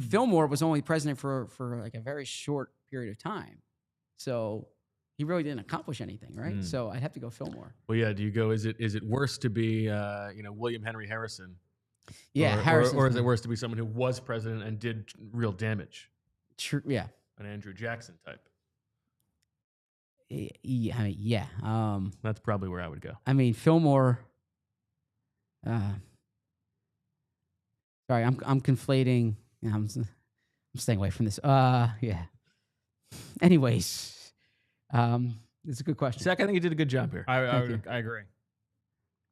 Fillmore was only president for like a very short period of time, so he really didn't accomplish anything, right? So I'd have to go Fillmore. Well, yeah. Do you go? Is it worse to be William Henry Harrison? Yeah, or, Harrison. or is it worse to be someone who was president and did real damage? True. Yeah. An Andrew Jackson type. Yeah. I mean, yeah. That's probably where I would go. I mean, Fillmore. Sorry, I'm conflating. I'm staying away from this. Yeah. Anyways, it's a good question. Zach, I think you did a good job here. I agree.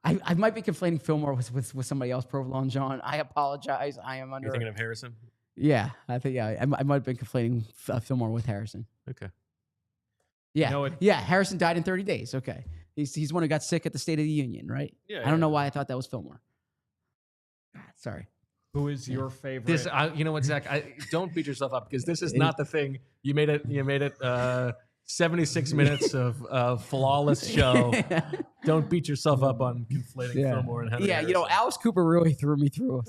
I might be conflating Fillmore with somebody else, Provolone John. I apologize. I am under. You're thinking of Harrison? Yeah, I think I might have been conflating Fillmore with Harrison. Okay. Yeah, Harrison died in 30 days. Okay, he's the one who got sick at the State of the Union, right? Yeah. I don't know why I thought that was Fillmore. Sorry. Who is your favorite? This, you know what, Zach? Don't beat yourself up because this is not the thing. You made it. 76 minutes of flawless show. Don't beat yourself up on conflating Fillmore and Henry. Yeah, Harrison. Alice Cooper really threw me off.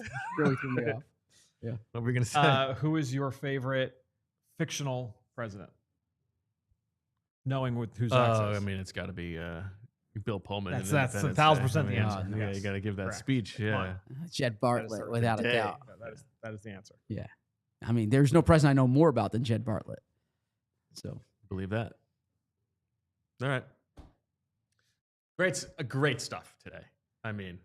Yeah. What were we gonna say? Who is your favorite fictional president? Knowing who's I mean, it's got to be Bill Pullman. That's in 1,000% the Independence answer. Day. Yeah, Yes. you got to give that Correct. speech. Yeah. Jed Bartlett, without a doubt. That is the answer. Yeah. I mean, there's no president I know more about than Jed Bartlett. So Believe that. All right. Great stuff today. I mean,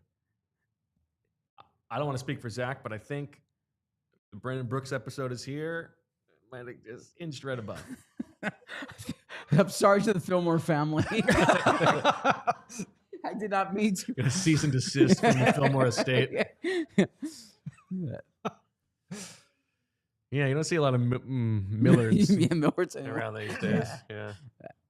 I don't want to speak for Zach, but I think the Brandon Brooks episode is here. Might have just inched right above. I'm sorry to the Fillmore family. I did not mean to. Gonna cease and desist from the Fillmore estate. Yeah, you don't see a lot of Millers Yeah, Millards anymore. around these days. Yeah.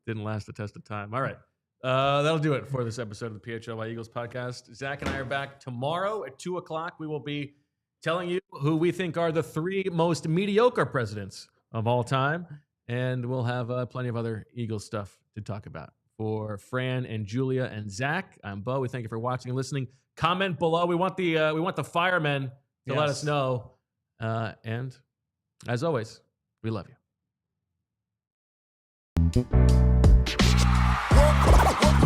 Didn't last the test of time. All right. That'll do it for this episode of the PHLY Eagles podcast. Zach and I are back tomorrow at 2 o'clock. We will be telling you who we think are the 3 most mediocre presidents of all time. And we'll have plenty of other Eagles stuff to talk about. For Fran and Julia and Zach, I'm Bo. We thank you for watching and listening. Comment below. We want the firemen to let us know. And as always, we love you.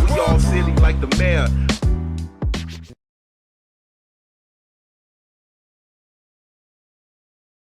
We all silly like the mayor.